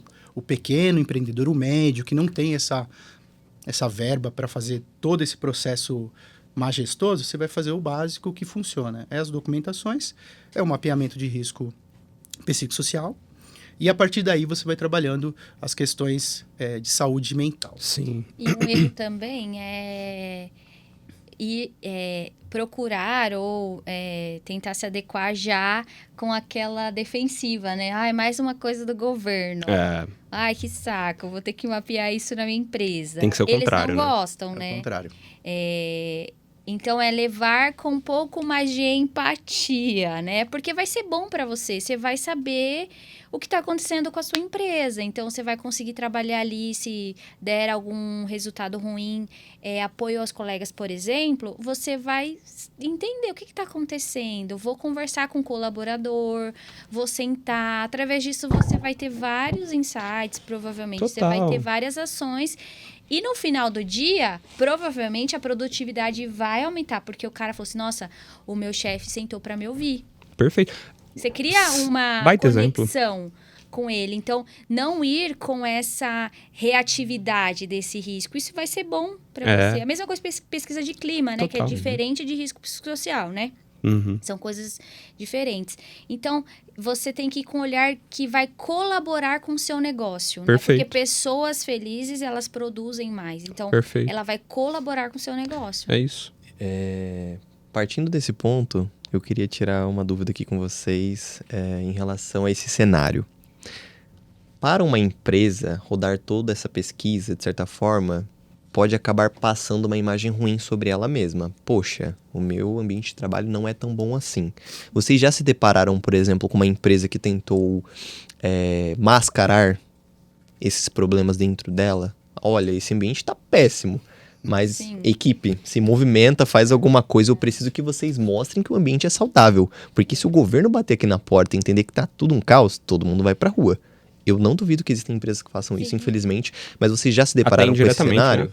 pequeno empreendedor, o médio, que não tem essa verba para fazer todo esse processo majestoso, você vai fazer o básico que funciona. É as documentações, é o mapeamento de risco psicossocial, e a partir daí você vai trabalhando as questões de saúde mental. Sim. E um erro também é procurar ou tentar se adequar já com aquela defensiva, né? Ai, mais uma coisa do governo. Ai, que saco, vou ter que mapear isso na minha empresa. Tem que ser o Eles contrário, não né? gostam, É né? o contrário. Então, é levar com um pouco mais de empatia, né? Porque vai ser bom para você. Você vai saber o que está acontecendo com a sua empresa. Então, você vai conseguir trabalhar ali, se der algum resultado ruim, apoio aos colegas, por exemplo, você vai entender o que está acontecendo. Vou conversar com o colaborador, vou sentar. Através disso, você vai ter vários insights, provavelmente. Total. Você vai ter várias ações. E no final do dia, provavelmente a produtividade vai aumentar, porque o cara falou assim, nossa, o meu chefe sentou para me ouvir. Perfeito. Você cria uma Baita conexão com ele. Então, não ir com essa reatividade desse risco. Isso vai ser bom para você. A mesma coisa pesquisa de clima, né? Total. Que é diferente de risco psicossocial, né? Uhum. São coisas diferentes. Então, você tem que ir com um olhar que vai colaborar com o seu negócio. Perfeito. Né? Porque pessoas felizes, elas produzem mais. Então, Perfeito. ela vai colaborar com o seu negócio. É isso. Partindo desse ponto, eu queria tirar uma dúvida aqui com vocês em relação a esse cenário. Para uma empresa rodar toda essa pesquisa, de certa forma, pode acabar passando uma imagem ruim sobre ela mesma. Poxa, o meu ambiente de trabalho não é tão bom assim. Vocês já se depararam, por exemplo, com uma empresa que tentou mascarar esses problemas dentro dela? Olha, esse ambiente está péssimo. Mas, Sim. equipe, se movimenta, faz alguma coisa. Eu preciso que vocês mostrem que o ambiente é saudável. Porque se o governo bater aqui na porta e entender que tá tudo um caos, todo mundo vai pra rua. Eu não duvido que existem empresas que façam isso, infelizmente. Mas vocês já se depararam com esse cenário? Né?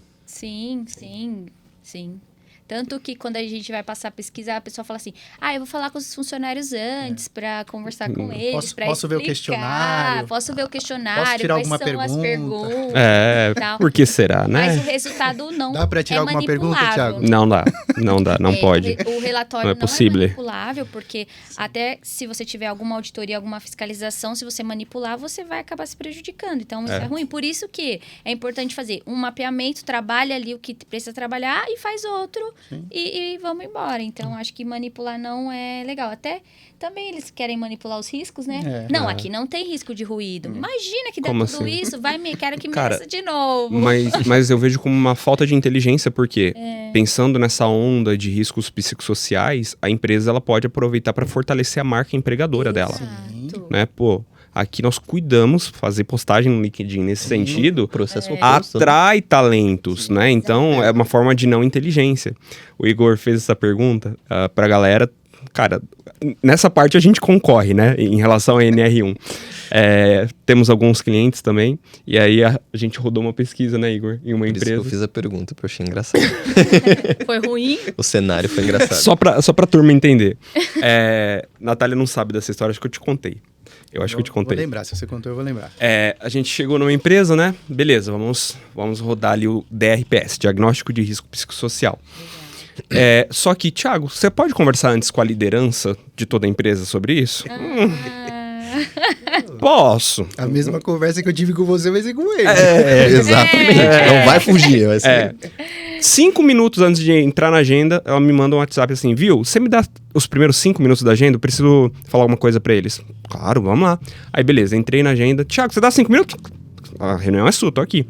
Sim. Tanto que quando a gente vai passar a pesquisa, a pessoa fala assim, eu vou falar com os funcionários antes para conversar com eles, para Posso ver o questionário? Posso ver o questionário, Posso tirar quais alguma são as pergunta? perguntas. Tal. Por que será, Mas né? o resultado não Dá pra tirar é alguma pergunta, manipulável. Não dá, não pode. O relatório Não é possível. manipulável, porque até se você tiver alguma auditoria, alguma fiscalização, se você manipular, você vai acabar se prejudicando. Então, isso é ruim. Por isso que é importante fazer um mapeamento, trabalha ali o que precisa trabalhar e faz outro e vamos embora. Então, acho que manipular não é legal. Até também eles querem manipular os riscos, né? Aqui não tem risco de ruído. Imagina que dá Como tudo assim? isso, quero que Cara, meça de novo. Mas eu vejo como uma falta de inteligência, porque pensando nessa onda de riscos psicossociais, a empresa ela pode aproveitar para fortalecer a marca empregadora dela. Exato. Né? Pô, aqui nós cuidamos, fazer postagem no LinkedIn nesse sentido, Processo oposto, né? atrai talentos, né? Então, é uma forma de não inteligência. O Igor fez essa pergunta pra galera. Cara, nessa parte a gente concorre, né? Em relação à NR1. Temos alguns clientes também. E aí a gente rodou uma pesquisa, né, Igor? Em uma Por isso que empresa. eu fiz a pergunta, porque eu achei engraçado. Foi ruim? O cenário foi engraçado. Só pra turma entender. Natália não sabe dessa história, acho que eu te contei. Eu acho que eu te contei. Vou lembrar, se você contou, eu vou lembrar. A gente chegou numa empresa, né? Beleza, vamos rodar ali o DRPS, Diagnóstico de Risco Psicossocial. Só que, Thiago, você pode conversar antes com a liderança de toda a empresa sobre isso? Posso. A mesma conversa que eu tive com você vai ser com ele. Exatamente. Não vai fugir. Vai ser. 5 minutos antes de entrar na agenda, ela me manda um WhatsApp assim, viu? Você me dá os primeiros 5 minutos da agenda? Eu preciso falar alguma coisa pra eles. Claro, vamos lá. Aí, beleza, entrei na agenda. Thiago, você dá 5 minutos? A reunião é sua, tô aqui.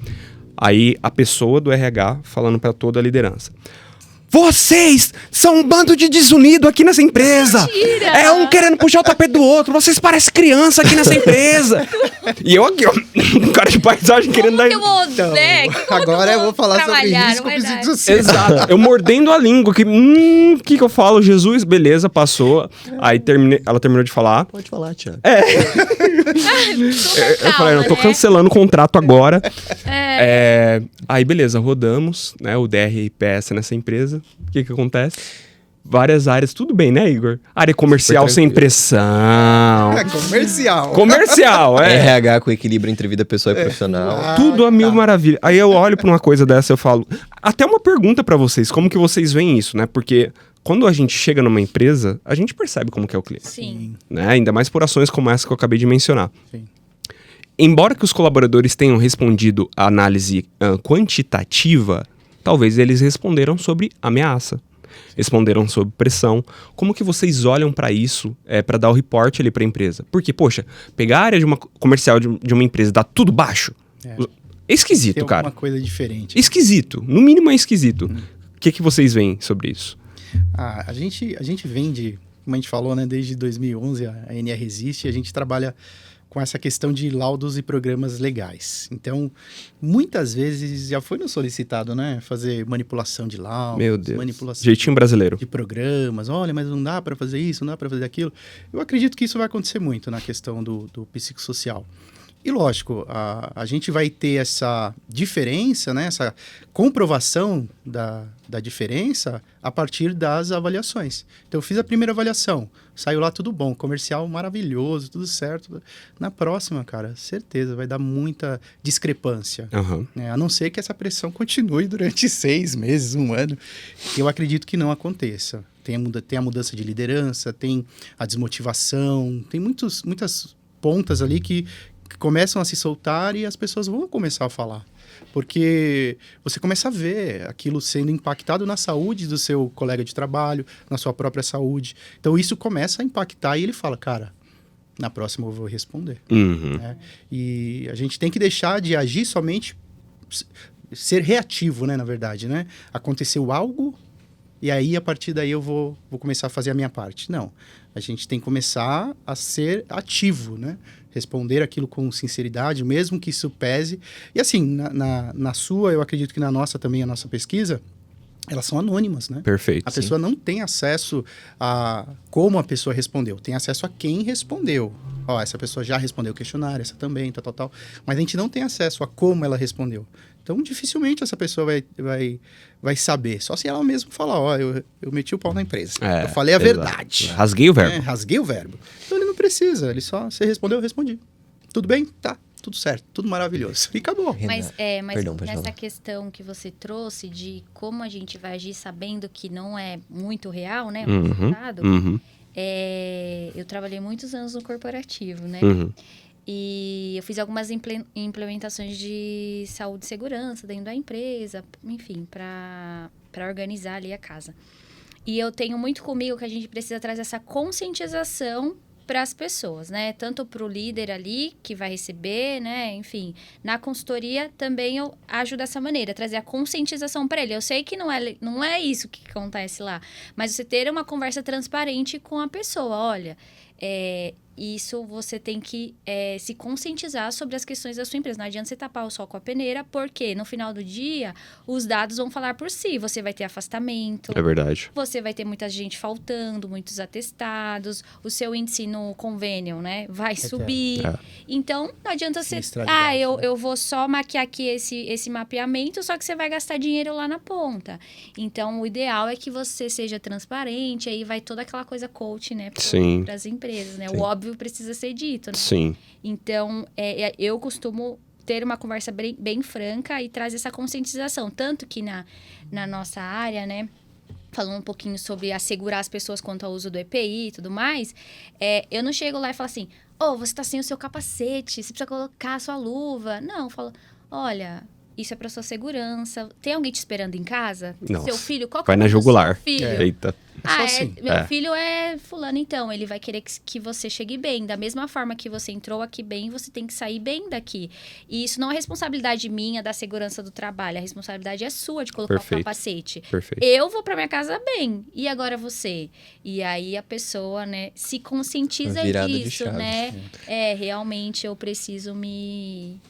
Aí, a pessoa do RH falando pra toda a liderança. Vocês são um bando de desunido aqui nessa empresa. Mentira! É um querendo puxar o tapete do outro. Vocês parecem criança aqui nessa empresa. E eu aqui, ó, um cara de paisagem querendo dar... Então, agora eu vou falar sobre risco psicossocial. Exato. Eu mordendo a língua. Que eu falo? Jesus, beleza, passou. Aí ela terminou de falar. Pode falar, Thiago. Eu falei, eu tô cancelando o contrato agora. Aí, beleza, rodamos, né, o DRPS nessa empresa. O que acontece? Várias áreas, tudo bem, né, Igor? Área comercial sem pressão. Comercial. RH com equilíbrio entre vida pessoal e profissional. Tudo a mil maravilha. Aí eu olho pra uma coisa dessa e eu falo... Até uma pergunta pra vocês, como que vocês veem isso, né? Porque quando a gente chega numa empresa, a gente percebe como que é o cliente. Sim. Né? Ainda mais por ações como essa que eu acabei de mencionar. Sim. Embora que os colaboradores tenham respondido a análise quantitativa, talvez eles responderam sobre ameaça. Responderam sobre pressão. Como que vocês olham para isso para dar o reporte ali para a empresa? Porque, poxa, pegar a área de uma comercial de uma empresa e dar tudo baixo, é esquisito, tem cara. Tem alguma coisa diferente. Esquisito. No mínimo é esquisito. O que vocês veem sobre isso? A gente vende, como a gente falou, né, desde 2011 a NR existe, a gente trabalha com essa questão de laudos e programas legais. Então, muitas vezes já foi nos solicitado, né, fazer manipulação de laudos, Meu Deus. manipulação Jeitinho brasileiro. de programas. Olha, mas não dá para fazer isso, não dá para fazer aquilo. Eu acredito que isso vai acontecer muito na questão do psicossocial. E lógico, a gente vai ter essa diferença, né, essa comprovação da diferença a partir das avaliações. Então, eu fiz a primeira avaliação, saiu lá tudo bom, comercial maravilhoso, tudo certo. Na próxima, cara, certeza, vai dar muita discrepância. Aham. A não ser que essa pressão continue durante 6 meses, 1 ano. Eu acredito que não aconteça. Tem a mudança de liderança, tem a desmotivação, tem muitas pontas ali que começam a se soltar e as pessoas vão começar a falar. Porque você começa a ver aquilo sendo impactado na saúde do seu colega de trabalho, na sua própria saúde. Então, isso começa a impactar e ele fala, cara, na próxima eu vou responder. Uhum. Né? E a gente tem que deixar de agir somente, ser reativo, né, na verdade, né? Aconteceu algo e aí, a partir daí, eu vou começar a fazer a minha parte. Não, a gente tem que começar a ser ativo, né? Responder aquilo com sinceridade, mesmo que isso pese. E assim, na sua, eu acredito que na nossa também, a nossa pesquisa, elas são anônimas, né? Perfeito. A pessoa não tem acesso a como a pessoa respondeu, tem acesso a quem respondeu. Ó, essa pessoa já respondeu o questionário, essa também, tal. Mas a gente não tem acesso a como ela respondeu. Então, dificilmente essa pessoa vai saber. Só se ela mesma falar, ó, eu meti o pau na empresa. Eu falei a verdade. Rasguei o verbo. Rasguei o verbo. Então, ele não precisa. Ele só, você respondeu, eu respondi. Tudo bem? Tá. Tudo certo. Tudo maravilhoso. E acabou. Mas Perdão, pode nessa falar. questão que você trouxe de como a gente vai agir sabendo que não é muito real, né? O Uhum. resultado. Uhum. Eu trabalhei muitos anos no corporativo, né? Uhum. E eu fiz algumas implementações de saúde e segurança dentro da empresa, enfim, para organizar ali a casa. E eu tenho muito comigo que a gente precisa trazer essa conscientização para as pessoas, né? Tanto para o líder ali, que vai receber, né? Enfim, na consultoria também eu ajudo dessa maneira, trazer a conscientização para ele. Eu sei que não é isso que acontece lá, mas você ter uma conversa transparente com a pessoa. Olha, isso você tem que se conscientizar sobre as questões da sua empresa. Não adianta você tapar o sol com a peneira, porque no final do dia, os dados vão falar por si. Você vai ter afastamento. É verdade. Você vai ter muita gente faltando, muitos atestados. O seu índice no convênio, né, vai subir. Então, não adianta você... eu vou só maquiar aqui esse mapeamento, só que você vai gastar dinheiro lá na ponta. Então, o ideal é que você seja transparente. Aí vai toda aquela coisa coach, né, para as empresas, né? Sim. O óbvio precisa ser dito, né? Sim. Então, eu costumo ter uma conversa bem franca e trazer essa conscientização. Tanto que na nossa área, né, falando um pouquinho sobre assegurar as pessoas quanto ao uso do EPI e tudo mais, eu não chego lá e falo assim, você tá sem o seu capacete, você precisa colocar a sua luva. Não, eu falo, olha... Isso é para sua segurança. Tem alguém te esperando em casa? Nossa. Seu filho? Qual que Vai é o na nome do jugular. seu filho? Eita. Só assim. Meu filho é fulano, então. Ele vai querer que você chegue bem. Da mesma forma que você entrou aqui bem, você tem que sair bem daqui. E isso não é responsabilidade minha da segurança do trabalho. A responsabilidade é sua de colocar Perfeito. o capacete. Perfeito. Eu vou para minha casa bem. E agora você? E aí a pessoa, né, se conscientiza Virada de disso, chave. né? Realmente eu preciso me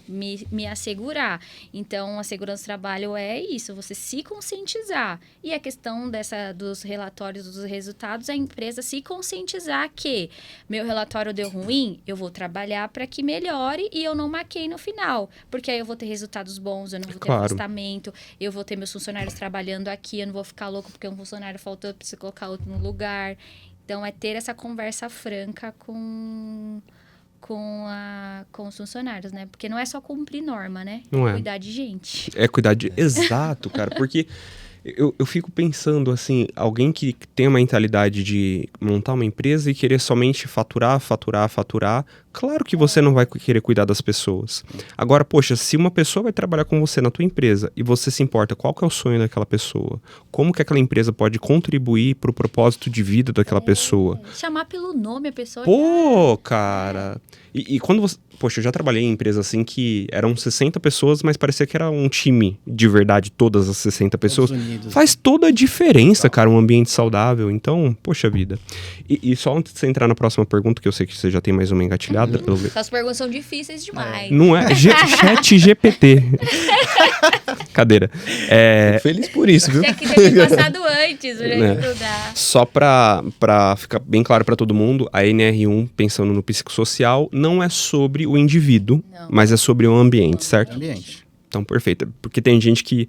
assegurar. Então, a segurança do trabalho é isso, você se conscientizar. E a questão dos relatórios dos resultados, a empresa se conscientizar que meu relatório deu ruim, eu vou trabalhar para que melhore e eu não maquei no final. Porque aí eu vou ter resultados bons, eu não vou ter afastamento, eu vou ter meus funcionários trabalhando aqui, eu não vou ficar louco porque um funcionário faltou, eu preciso colocar outro no lugar. Então, é ter essa conversa franca com os funcionários, né? Porque não é só cumprir norma, né? Não é. Cuidar de gente. É cuidar de... Exato, cara. Porque eu fico pensando, assim, alguém que tem a mentalidade de montar uma empresa e querer somente faturar. Claro que você não vai querer cuidar das pessoas. Agora, poxa, se uma pessoa vai trabalhar com você na tua empresa e você se importa qual que é o sonho daquela pessoa, como que aquela empresa pode contribuir pro propósito de vida daquela pessoa. Chamar pelo nome a pessoa. Pô, cara... E quando você... Poxa, eu já trabalhei em empresa assim que eram 60 pessoas, mas parecia que era um time de verdade, todas as 60 pessoas. Unidos. Faz toda a diferença, cara, um ambiente saudável. Então, poxa vida. E só antes de você entrar na próxima pergunta, que eu sei que você já tem mais uma engatilhada. Essas perguntas são difíceis demais. Não é? Chat GPT. Cadeira. Tô feliz por isso, viu? Tinha que ter me passado antes pra estudar. Só pra ficar bem claro pra todo mundo, a NR1, pensando no psicossocial, não é sobre o indivíduo, mas é sobre o ambiente, certo? Ambiente. Então, perfeito. Porque tem gente que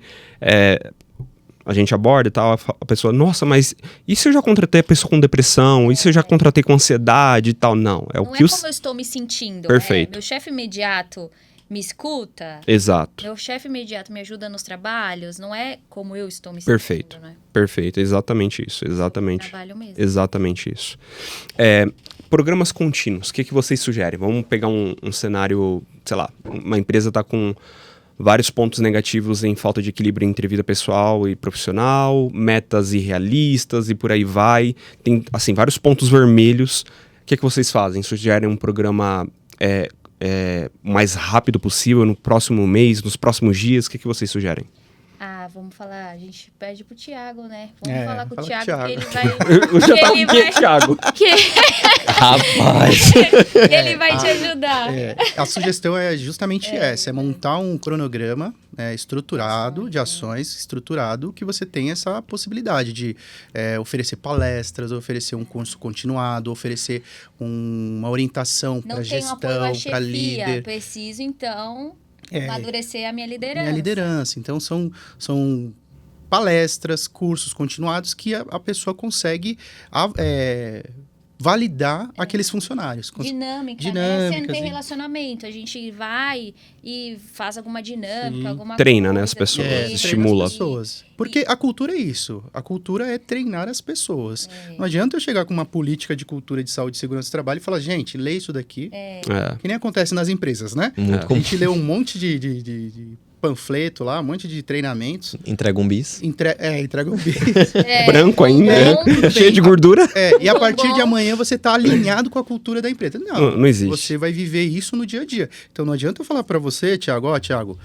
a gente aborda e tal, a pessoa, nossa, mas e se eu já contratei a pessoa com depressão? E se eu já contratei com ansiedade e tal? Não, é o Não que é como eu estou me sentindo. Perfeito. Meu chefe imediato me escuta. Exato. Meu chefe imediato me ajuda nos trabalhos. Não é como eu estou me sentindo. Perfeito. Né? Perfeito, exatamente isso, exatamente. Trabalho mesmo. Exatamente isso. Programas contínuos, o que vocês sugerem? Vamos pegar um cenário, sei lá, uma empresa está com vários pontos negativos em falta de equilíbrio entre vida pessoal e profissional, metas irrealistas e por aí vai. Tem, assim, vários pontos vermelhos. O que vocês fazem? Sugerem um programa mais rápido possível, no próximo mês, nos próximos dias? O que vocês sugerem? Vamos falar, a gente pede pro Thiago, né? Vamos falar com o Thiago, que ele vai... Eu já tava com o Thiago. Rapaz! Ele vai te ajudar. A sugestão é justamente essa, é montar um cronograma estruturado, de ações estruturado, que você tenha essa possibilidade de oferecer palestras, oferecer um curso continuado, oferecer uma orientação para gestão, para líder. Preciso, então... amadurecer a minha liderança. Minha liderança. Então, são palestras, cursos continuados que a pessoa consegue validar aqueles funcionários. Dinâmica, né? Você não tem relacionamento. A gente vai e faz alguma dinâmica, alguma treina, coisa. Né, as pessoas, estimula. As pessoas. Porque a cultura é isso. A cultura é treinar as pessoas. Não adianta eu chegar com uma política de cultura de saúde e segurança do trabalho e falar, gente, lê isso daqui. Que nem acontece nas empresas, né? A gente lê um monte de panfleto lá, um monte de treinamentos. Entrega um bis. Entrega um bis. Branco ainda, cheio de gordura. E a partir de amanhã você tá alinhado com a cultura da empresa. Não existe. Você vai viver isso no dia a dia. Então não adianta eu falar para você, Thiago, Thiago,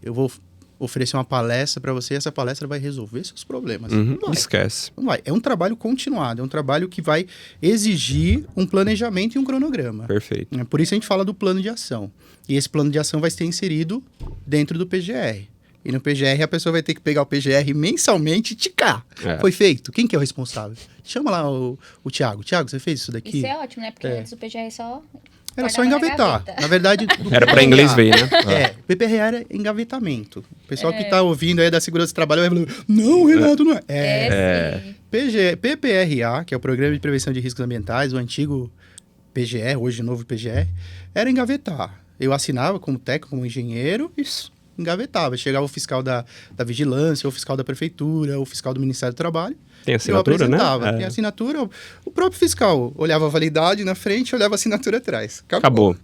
eu vou oferecer uma palestra para você e essa palestra vai resolver seus problemas. Não vai. Esquece. Não vai. É um trabalho continuado, é um trabalho que vai exigir um planejamento e um cronograma. Perfeito. Por isso a gente fala do plano de ação. E esse plano de ação vai ser inserido dentro do PGR. E no PGR a pessoa vai ter que pegar o PGR mensalmente e ticar. Foi feito. Quem que é o responsável? Chama lá o Thiago. Thiago, você fez isso daqui? Isso é ótimo, né? Porque antes o PGR era só engavetar. Na verdade... Era para inglês ver, né? PPR era engavetamento. O pessoal que está ouvindo aí da segurança do trabalho vai falando, não, Renato, não é. PPRA, que é o Programa de Prevenção de Riscos Ambientais, o antigo PGR, hoje o novo PGR, era engavetar. Eu assinava como técnico, como engenheiro, isso, engavetava. Chegava o fiscal da vigilância, o fiscal da prefeitura, o fiscal do Ministério do Trabalho. Tem assinatura, né? Tem assinatura. O próprio fiscal olhava a validade na frente, olhava a assinatura atrás. Acabou.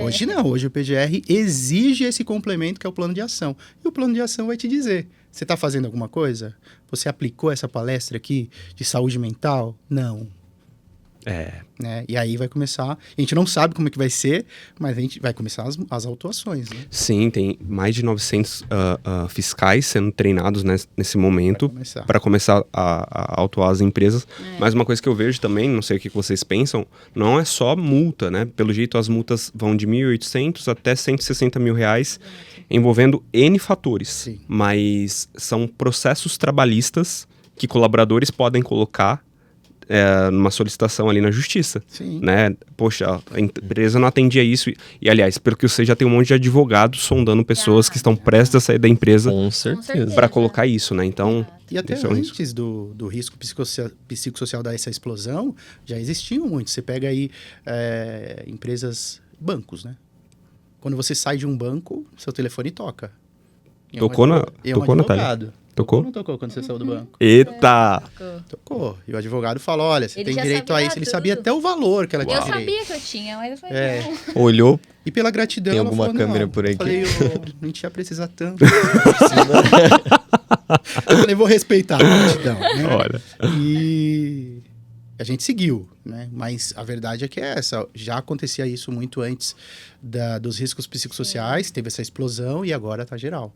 Hoje não. Hoje o PGR exige esse complemento que é o plano de ação. E o plano de ação vai te dizer, você está fazendo alguma coisa? Você aplicou essa palestra aqui de saúde mental? Não. Né? E aí vai começar... A gente não sabe como é que vai ser, mas a gente vai começar as autuações. Né? Sim, tem mais de 900 fiscais sendo treinados nesse momento para começar a autuar as empresas. Mas uma coisa que eu vejo também, não sei o que vocês pensam, não é só multa, né? Pelo jeito as multas vão de 1.800 até 160 mil reais, envolvendo N fatores. Sim. Mas são processos trabalhistas que colaboradores podem colocar numa solicitação ali na justiça. Sim. Né? Poxa, a empresa não atendia isso. E, aliás, pelo que eu sei, já tem um monte de advogados sondando pessoas que estão prestes a sair da empresa Com certeza. para colocar isso, né? Então, e até antes do risco psicossocial dessa explosão, já existiam muitos. Você pega aí empresas, bancos, né? Quando você sai de um banco, seu telefone toca. Tocou, Natália? Tocou? Não tocou quando você saiu do banco? Eita! Tocou. E o advogado fala, olha, você Ele tem direito a isso. Ele sabia até o valor que ela tinha direito. Eu sabia que eu tinha, mas eu falei, não. Olhou. E pela gratidão, Tem ela alguma falou, câmera não. por aí? Eu falei, a gente ia precisar tanto. Eu falei, vou respeitar a gratidão. Né? Olha. E A gente seguiu, né? Mas a verdade é que é essa. Já acontecia isso muito antes dos riscos psicossociais, teve essa explosão e agora está geral.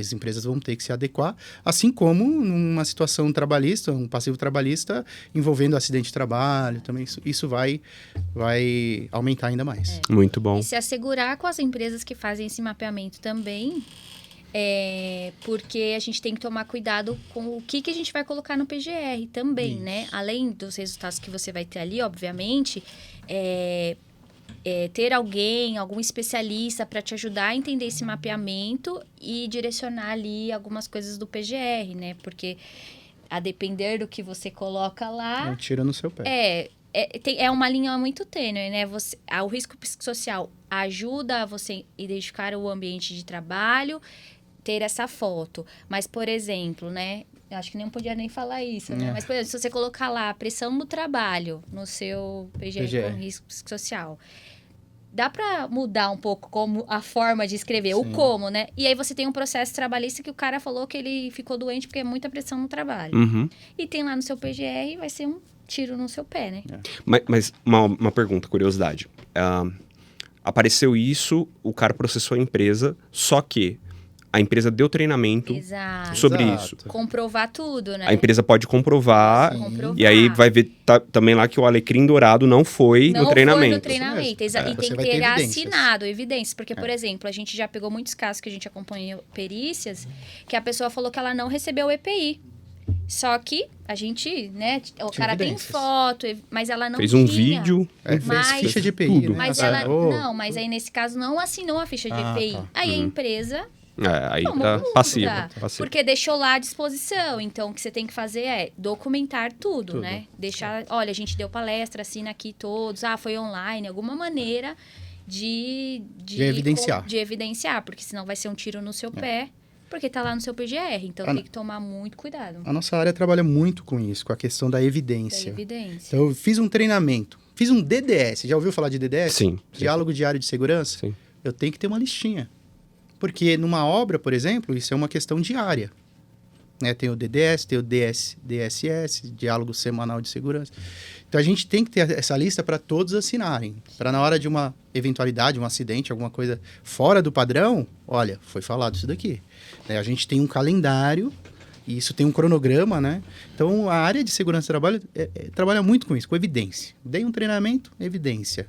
As empresas vão ter que se adequar, assim como numa situação trabalhista, um passivo trabalhista envolvendo acidente de trabalho, também isso vai aumentar ainda mais. Muito bom. E se assegurar com as empresas que fazem esse mapeamento também, porque a gente tem que tomar cuidado com o que a gente vai colocar no PGR também, né? Além dos resultados que você vai ter ali, obviamente, ter algum especialista para te ajudar a entender esse mapeamento e direcionar ali algumas coisas do PGR, né? Porque a depender do que você coloca lá... Não tira no seu pé. É uma linha muito tênue, né? O risco psicossocial ajuda a você identificar o ambiente de trabalho, ter essa foto. Mas, por exemplo, né? Eu acho que nem podia nem falar isso, né? Mas, por exemplo, se você colocar lá a pressão no trabalho, no seu PGR com risco psicossocial, dá para mudar um pouco como a forma de escrever, o como, né? E aí você tem um processo trabalhista que o cara falou que ele ficou doente porque é muita pressão no trabalho. Uhum. E tem lá no seu PGR, vai ser um tiro no seu pé, né? Mas uma pergunta, curiosidade. Apareceu isso, o cara processou a empresa, só que a empresa deu treinamento sobre isso. Comprovar tudo, né? A empresa pode comprovar, Comprovar. E aí vai ver também lá que o alecrim dourado não foi no treinamento. Não foi no treinamento, e tem que ter assinado evidências. Porque, por exemplo, a gente já pegou muitos casos que a gente acompanhou perícias, que a pessoa falou que ela não recebeu o EPI. Só que a gente, né, o cara tem foto, mas ela não fez um vídeo. Fez ficha de EPI, tudo. né? Mas ela, não, mas aí nesse caso não assinou a ficha de EPI. Tá. Aí a empresa... Aí tá passiva. Porque deixou lá à disposição. Então, o que você tem que fazer é documentar tudo, né? Deixar, olha, a gente deu palestra, assina aqui todos. Foi online, alguma maneira de evidenciar. De evidenciar, porque senão vai ser um tiro no seu pé, porque tá lá no seu PGR. Então, tem que tomar muito cuidado. A nossa área trabalha muito com isso, com a questão da evidência. Então, eu fiz um treinamento, fiz um DDS. Já ouviu falar de DDS? Sim. Diálogo Diário de Segurança? Sim. Eu tenho que ter uma listinha. Porque numa obra, por exemplo, isso é uma questão diária. Né? Tem o DDS, tem o DSS, Diálogo Semanal de Segurança. Então, a gente tem que ter essa lista para todos assinarem. Para na hora de uma eventualidade, um acidente, alguma coisa fora do padrão, olha, foi falado isso daqui. A gente tem um calendário, e isso tem um cronograma, né? Então, a área de segurança do trabalho trabalha muito com isso, com evidência. Dei um treinamento, evidência.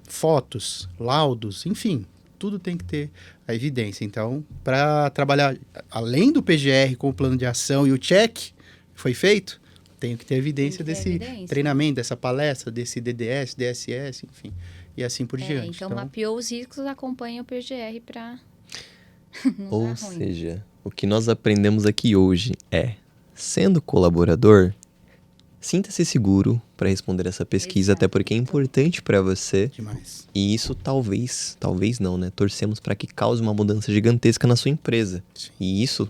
Fotos, laudos, enfim, tudo tem que ter a evidência. Então, para trabalhar além do PGR com o plano de ação e o check foi feito, tenho que ter evidência desse treinamento, dessa palestra, desse DDS, DSS, enfim, e assim por diante. Então, mapeou os riscos, acompanha o PGR para... Ou seja, o que nós aprendemos aqui hoje é, sendo colaborador, sinta-se seguro para responder essa pesquisa, até porque é importante para você. Demais. E isso talvez não, né? Torcemos para que cause uma mudança gigantesca na sua empresa. Sim. E isso,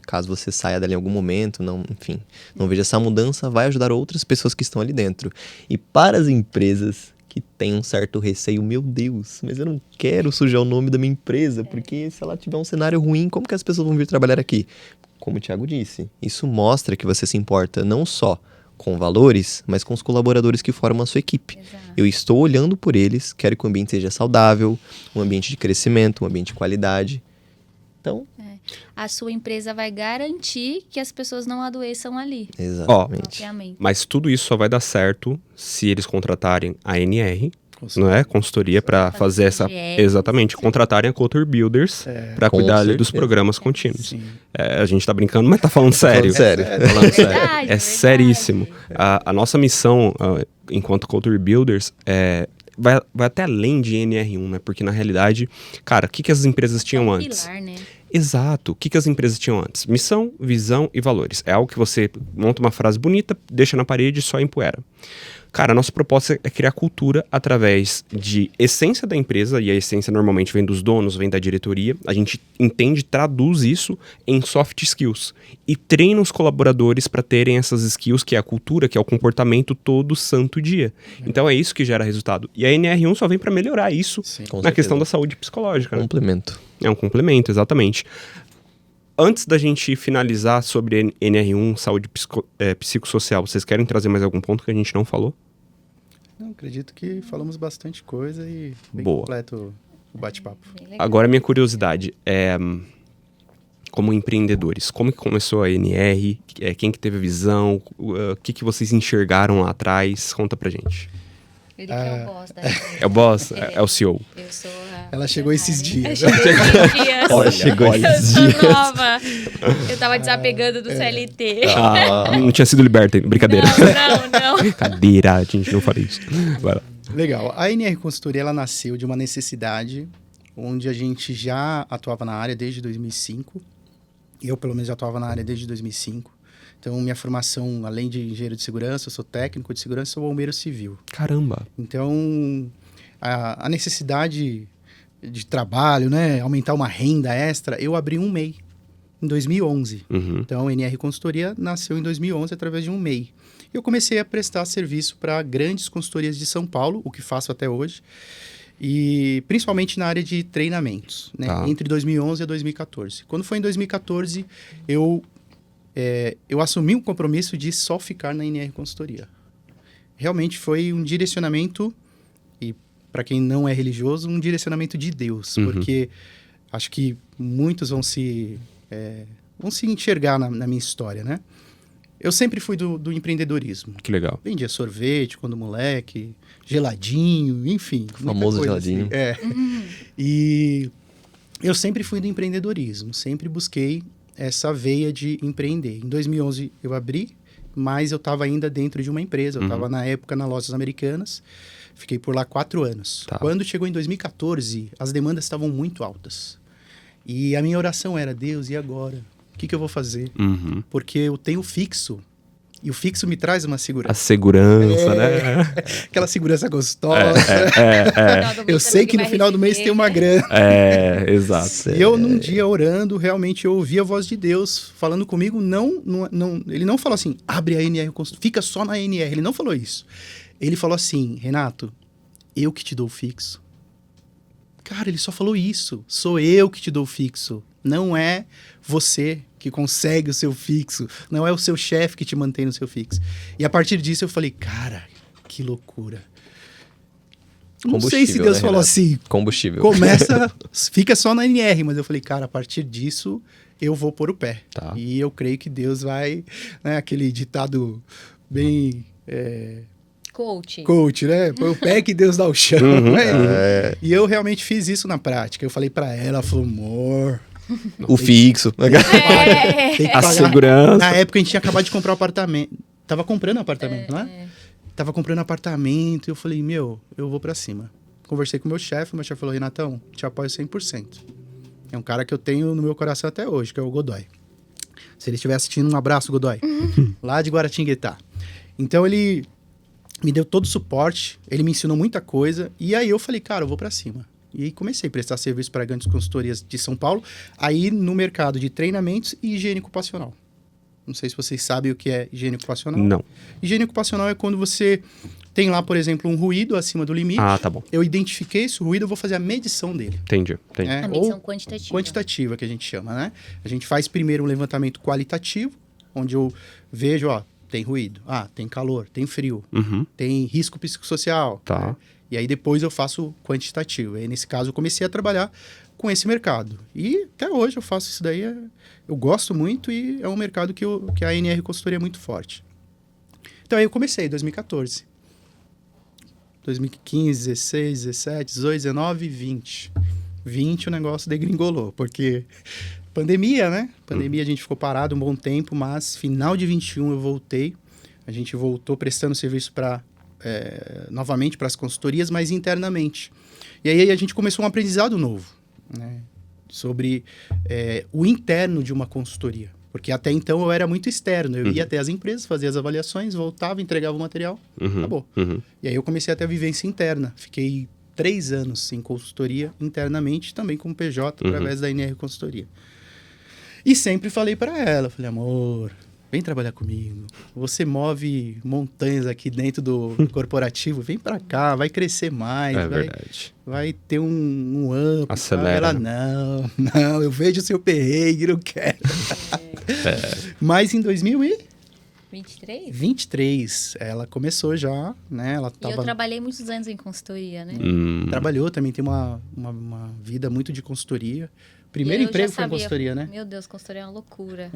caso você saia dali em algum momento, não veja essa mudança, vai ajudar outras pessoas que estão ali dentro. E para as empresas que têm um certo receio, meu Deus, mas eu não quero sujar o nome da minha empresa, porque se ela tiver um cenário ruim, como que as pessoas vão vir trabalhar aqui? Como o Thiago disse, isso mostra que você se importa não só com valores, mas com os colaboradores que formam a sua equipe. Exato. Eu estou olhando por eles, quero que o ambiente seja saudável, um ambiente de crescimento, um ambiente de qualidade. Então... A sua empresa vai garantir que as pessoas não adoeçam ali. Exatamente. Mas tudo isso só vai dar certo se eles contratarem a NR, não é? Consultoria para fazer essa... Exatamente, contratarem a Culture Builders para cuidar ali dos programas contínuos. A gente tá brincando, mas tá falando sério. Falando sério. É seríssimo. A nossa missão, enquanto Culture Builders, vai até além de NR1, né? Porque, na realidade, cara, o que as empresas tinham antes? Pilar, né? Exato. O que as empresas tinham antes? Missão, visão e valores. É algo que você monta uma frase bonita, deixa na parede e só empoeira. Cara, a nossa proposta é criar cultura através de essência da empresa, e a essência normalmente vem dos donos, vem da diretoria. A gente entende, traduz isso em soft skills e treina os colaboradores para terem essas skills, que é a cultura, que é o comportamento todo santo dia. Então é isso que gera resultado. E a NR1 só vem para melhorar isso na questão da saúde psicológica. Complemento. É um complemento, exatamente. Antes da gente finalizar sobre NR1, saúde psicossocial, vocês querem trazer mais algum ponto que a gente não falou? Não, acredito que falamos bastante coisa e bem Boa. completo o bate-papo. Bem legal. Agora, minha curiosidade é, como empreendedores, como que começou a NR? Quem que teve a visão? O que vocês enxergaram lá atrás? Conta pra gente. Ele que é o boss da empresa. É o boss? É o CEO? Eu sou a Ela chegou esses dias. Eu cheguei esses dias. Olha, chegou Eu esses sou dias. nova. Eu tava desapegando do CLT. Não tinha sido liberta ainda. Brincadeira. Não. Cadeira, a gente não fala isso. Vai lá. Legal. A NR Consultoria, ela nasceu de uma necessidade onde a gente já atuava na área desde 2005. Eu, pelo menos, já atuava na área desde 2005. Então, minha formação, além de engenheiro de segurança, eu sou técnico de segurança e sou bombeiro civil. Caramba. Então, a necessidade de trabalho, né, aumentar uma renda extra, eu abri um MEI em 2011. Uhum. Então, a NR Consultoria nasceu em 2011 através de um MEI. Eu comecei a prestar serviço para grandes consultorias de São Paulo, o que faço até hoje, e principalmente na área de treinamentos, né, Tá. entre 2011 e 2014. Quando foi em 2014, eu assumi um compromisso de só ficar na NR Consultoria. Realmente foi um direcionamento, e para quem não é religioso, um direcionamento de Deus, Uhum. porque acho que muitos vão se enxergar na minha história, né? Eu sempre fui do empreendedorismo. Que legal. Vendia sorvete quando moleque, geladinho, enfim. muita Famoso coisa geladinho. assim. E eu sempre fui do empreendedorismo, sempre busquei essa veia de empreender. Em 2011 eu abri, mas eu estava ainda dentro de uma empresa. Eu estava, na época, na Lojas Americanas. Fiquei por lá 4 anos. Tá. Quando chegou em 2014, as demandas estavam muito altas. E a minha oração era, Deus, e agora? O que eu vou fazer? Uhum. Porque eu tenho fixo. E o fixo me traz uma A segurança. segurança, né? Aquela segurança gostosa. Eu Final do mês sei sabe que no vai final do mês receber. tem uma grana. Exato. E eu, num dia orando, realmente eu ouvi a voz de Deus falando comigo. Ele não falou assim, abre a NR, fica só na NR. Ele não falou isso. Ele falou assim, Renato, eu que te dou o fixo. Cara, ele só falou isso. Sou eu que te dou o fixo. Não é você que consegue o seu fixo. Não é o seu chefe que te mantém no seu fixo. E a partir disso eu falei, cara, que loucura. Não sei se Combustível, Deus né, falou Renato? assim, Combustível. começa, fica só na NR, mas eu falei, cara, a partir disso eu vou pôr o pé. Tá. E eu creio que Deus vai, né, aquele ditado bem Coach. coach, né? Põe o pé que Deus dá o chão. Uhum. né? E eu realmente fiz isso na prática. Eu falei pra ela, ela falou, amor, O fixo. tem que A pagar. segurança. Na época a gente tinha acabado de comprar um apartamento. Tava comprando apartamento, não é? Tava comprando apartamento e eu falei, eu vou pra cima. Conversei com o meu chefe falou, Renatão, te apoio 100%. É um cara que eu tenho no meu coração até hoje, que é o Godoy. Se ele estiver assistindo, um abraço, Godoy. Lá de Guaratinguetá. Então ele me deu todo o suporte, ele me ensinou muita coisa, e aí eu falei, cara, eu vou pra cima. E aí comecei a prestar serviço para grandes consultorias de São Paulo, aí no mercado de treinamentos e higiene ocupacional. Não sei se vocês sabem o que é higiene ocupacional. Não. Higiene ocupacional é quando você tem lá, por exemplo, um ruído acima do limite. Ah, tá bom. Eu identifiquei esse ruído, eu vou fazer a medição dele. Entendi. né? A Ou medição quantitativa. quantitativa, que a gente chama, né? A gente faz primeiro um levantamento qualitativo, onde eu vejo, tem ruído, tem calor, tem frio, Uhum. tem risco psicossocial. Tá. né? E aí depois eu faço quantitativo. E aí, nesse caso, eu comecei a trabalhar com esse mercado. E até hoje eu faço isso daí. Eu gosto muito e é um mercado que a NR Consultoria é muito forte. Então aí eu comecei em 2014. 2015, 16, 17, 18, 19, 20. 20 o negócio degringolou, porque pandemia, né? Pandemia a gente ficou parado um bom tempo, mas final de 21 eu voltei. A gente voltou prestando serviço novamente para as consultorias, mas internamente. E aí a gente começou um aprendizado novo, né? Sobre o interno de uma consultoria. Porque até então eu era muito externo. Eu ia até as empresas, fazia as avaliações, voltava, entregava o material, acabou. Uhum. E aí eu comecei a ter a vivência interna. Fiquei 3 anos em consultoria internamente, também como PJ, através da NR Consultoria. E sempre falei para ela, falei, amor, vem trabalhar comigo. Você move montanhas aqui dentro do corporativo, vem pra cá, vai crescer mais. Verdade. Vai ter um up. Acelera. Ela, não, eu vejo o seu perrengue, não quero. Mas em 2023, ela começou já, né? Ela E eu trabalhei muitos anos em consultoria, né? trabalhou, também tem uma vida muito de consultoria. Primeiro emprego foi em consultoria, né? Meu Deus, consultoria é uma loucura.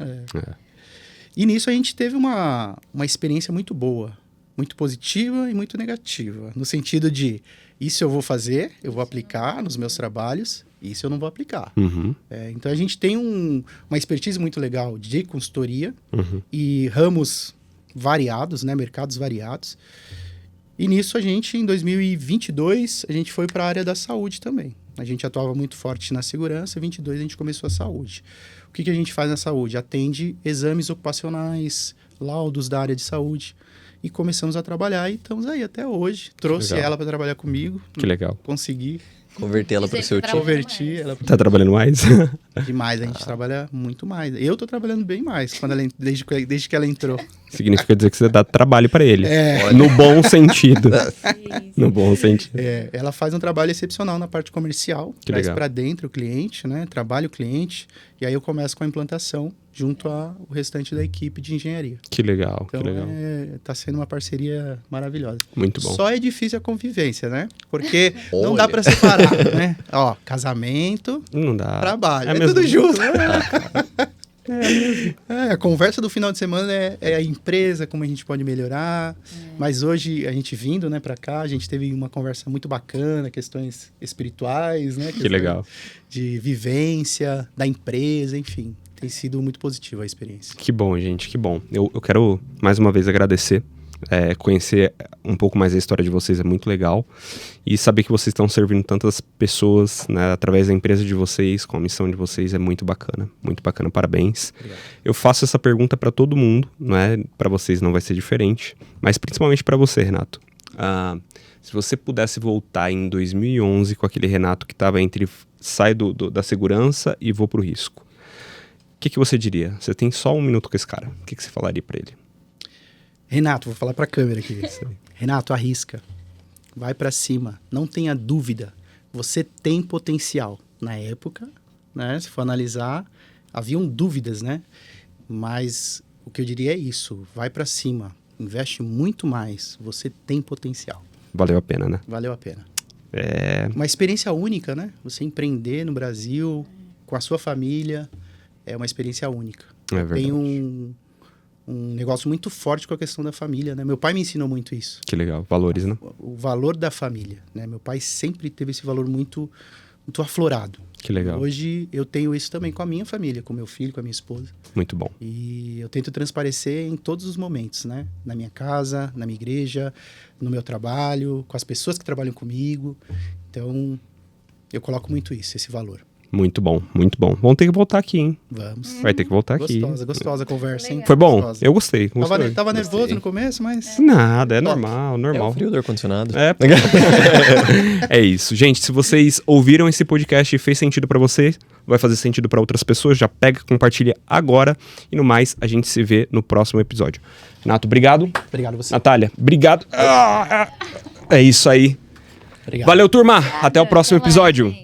E nisso a gente teve uma experiência muito boa, muito positiva e muito negativa. No sentido de, isso eu vou fazer, eu vou aplicar nos meus trabalhos, isso eu não vou aplicar. Então a gente tem uma expertise muito legal de consultoria e ramos variados, né? Mercados variados. E nisso a gente, em 2022, a gente foi para a área da saúde também. A gente atuava muito forte na segurança, em 2022 a gente começou a saúde. O que a gente faz na saúde? Atende exames ocupacionais, laudos da área de saúde. E começamos a trabalhar e estamos aí até hoje. Trouxe ela para trabalhar comigo. Que legal. Consegui Converter ela para o seu time. convertir ela. Tá trabalhando mais? Demais, a gente trabalha muito mais. Eu tô trabalhando bem mais desde que ela entrou. Significa dizer que você dá trabalho pra ele. No bom sentido. No bom sentido. Ela faz um trabalho excepcional na parte comercial. Que traz legal. para dentro o cliente, né? Trabalha o cliente. E aí eu começo com a implantação junto ao restante da equipe de engenharia. Que legal, Então, que legal. tá sendo uma parceria maravilhosa. Muito bom. Só é difícil a convivência, né? Porque não dá para separar, né? Ó, casamento, Não dá. trabalho. É mesmo. tudo junto. A conversa do final de semana é a empresa, como a gente pode melhorar. Mas hoje, a gente vindo, né, para cá, a gente teve uma conversa muito bacana, questões espirituais, né? Que legal. De vivência, da empresa, enfim. Tem sido muito positiva a experiência. Que bom, gente, que bom. Eu quero, mais uma vez, agradecer. Conhecer um pouco mais a história de vocês é muito legal. E saber que vocês estão servindo tantas pessoas, né, através da empresa de vocês, com a missão de vocês, é muito bacana. Muito bacana, parabéns. Obrigado. Eu faço essa pergunta para todo mundo, né? Para vocês não vai ser diferente. Mas principalmente para você, Renato. Se você pudesse voltar em 2011 com aquele Renato que estava entre sai da segurança e vou pro risco, o que você diria? Você tem só 1 minuto com esse cara. O que você falaria para ele? Renato, vou falar para a câmera aqui. Renato, arrisca. Vai para cima. Não tenha dúvida. Você tem potencial. Na época, né, se for analisar, haviam dúvidas, né? Mas o que eu diria é isso. Vai para cima. Investe muito mais. Você tem potencial. Valeu a pena, né? Valeu a pena. Uma experiência única, né? Você empreender no Brasil, com a sua família, é uma experiência única. É verdade. Tem um negócio muito forte com a questão da família, né? Meu pai me ensinou muito isso. Que legal. Valores, né? O valor da família, né? Meu pai sempre teve esse valor muito, muito aflorado. Que legal. Hoje eu tenho isso também com a minha família, com meu filho, com a minha esposa. Muito bom. E eu tento transparecer em todos os momentos, né? Na minha casa, na minha igreja, no meu trabalho, com as pessoas que trabalham comigo. Então, eu coloco muito isso, esse valor. Muito bom, muito bom. Vamos ter que voltar aqui, hein? Vamos. Vai ter que voltar aqui. Gostosa a conversa, hein? Foi bom? Gostosa. Eu gostei. Tava nervoso no começo, mas... Nada, é normal. É o frio do ar-condicionado. É isso. Gente, se vocês ouviram esse podcast e fez sentido pra você, vai fazer sentido pra outras pessoas, já pega, compartilha agora. E no mais, a gente se vê no próximo episódio. Nato, obrigado. Obrigado a você. Natália, obrigado. É isso aí. Obrigado. Valeu, turma. Até o próximo episódio.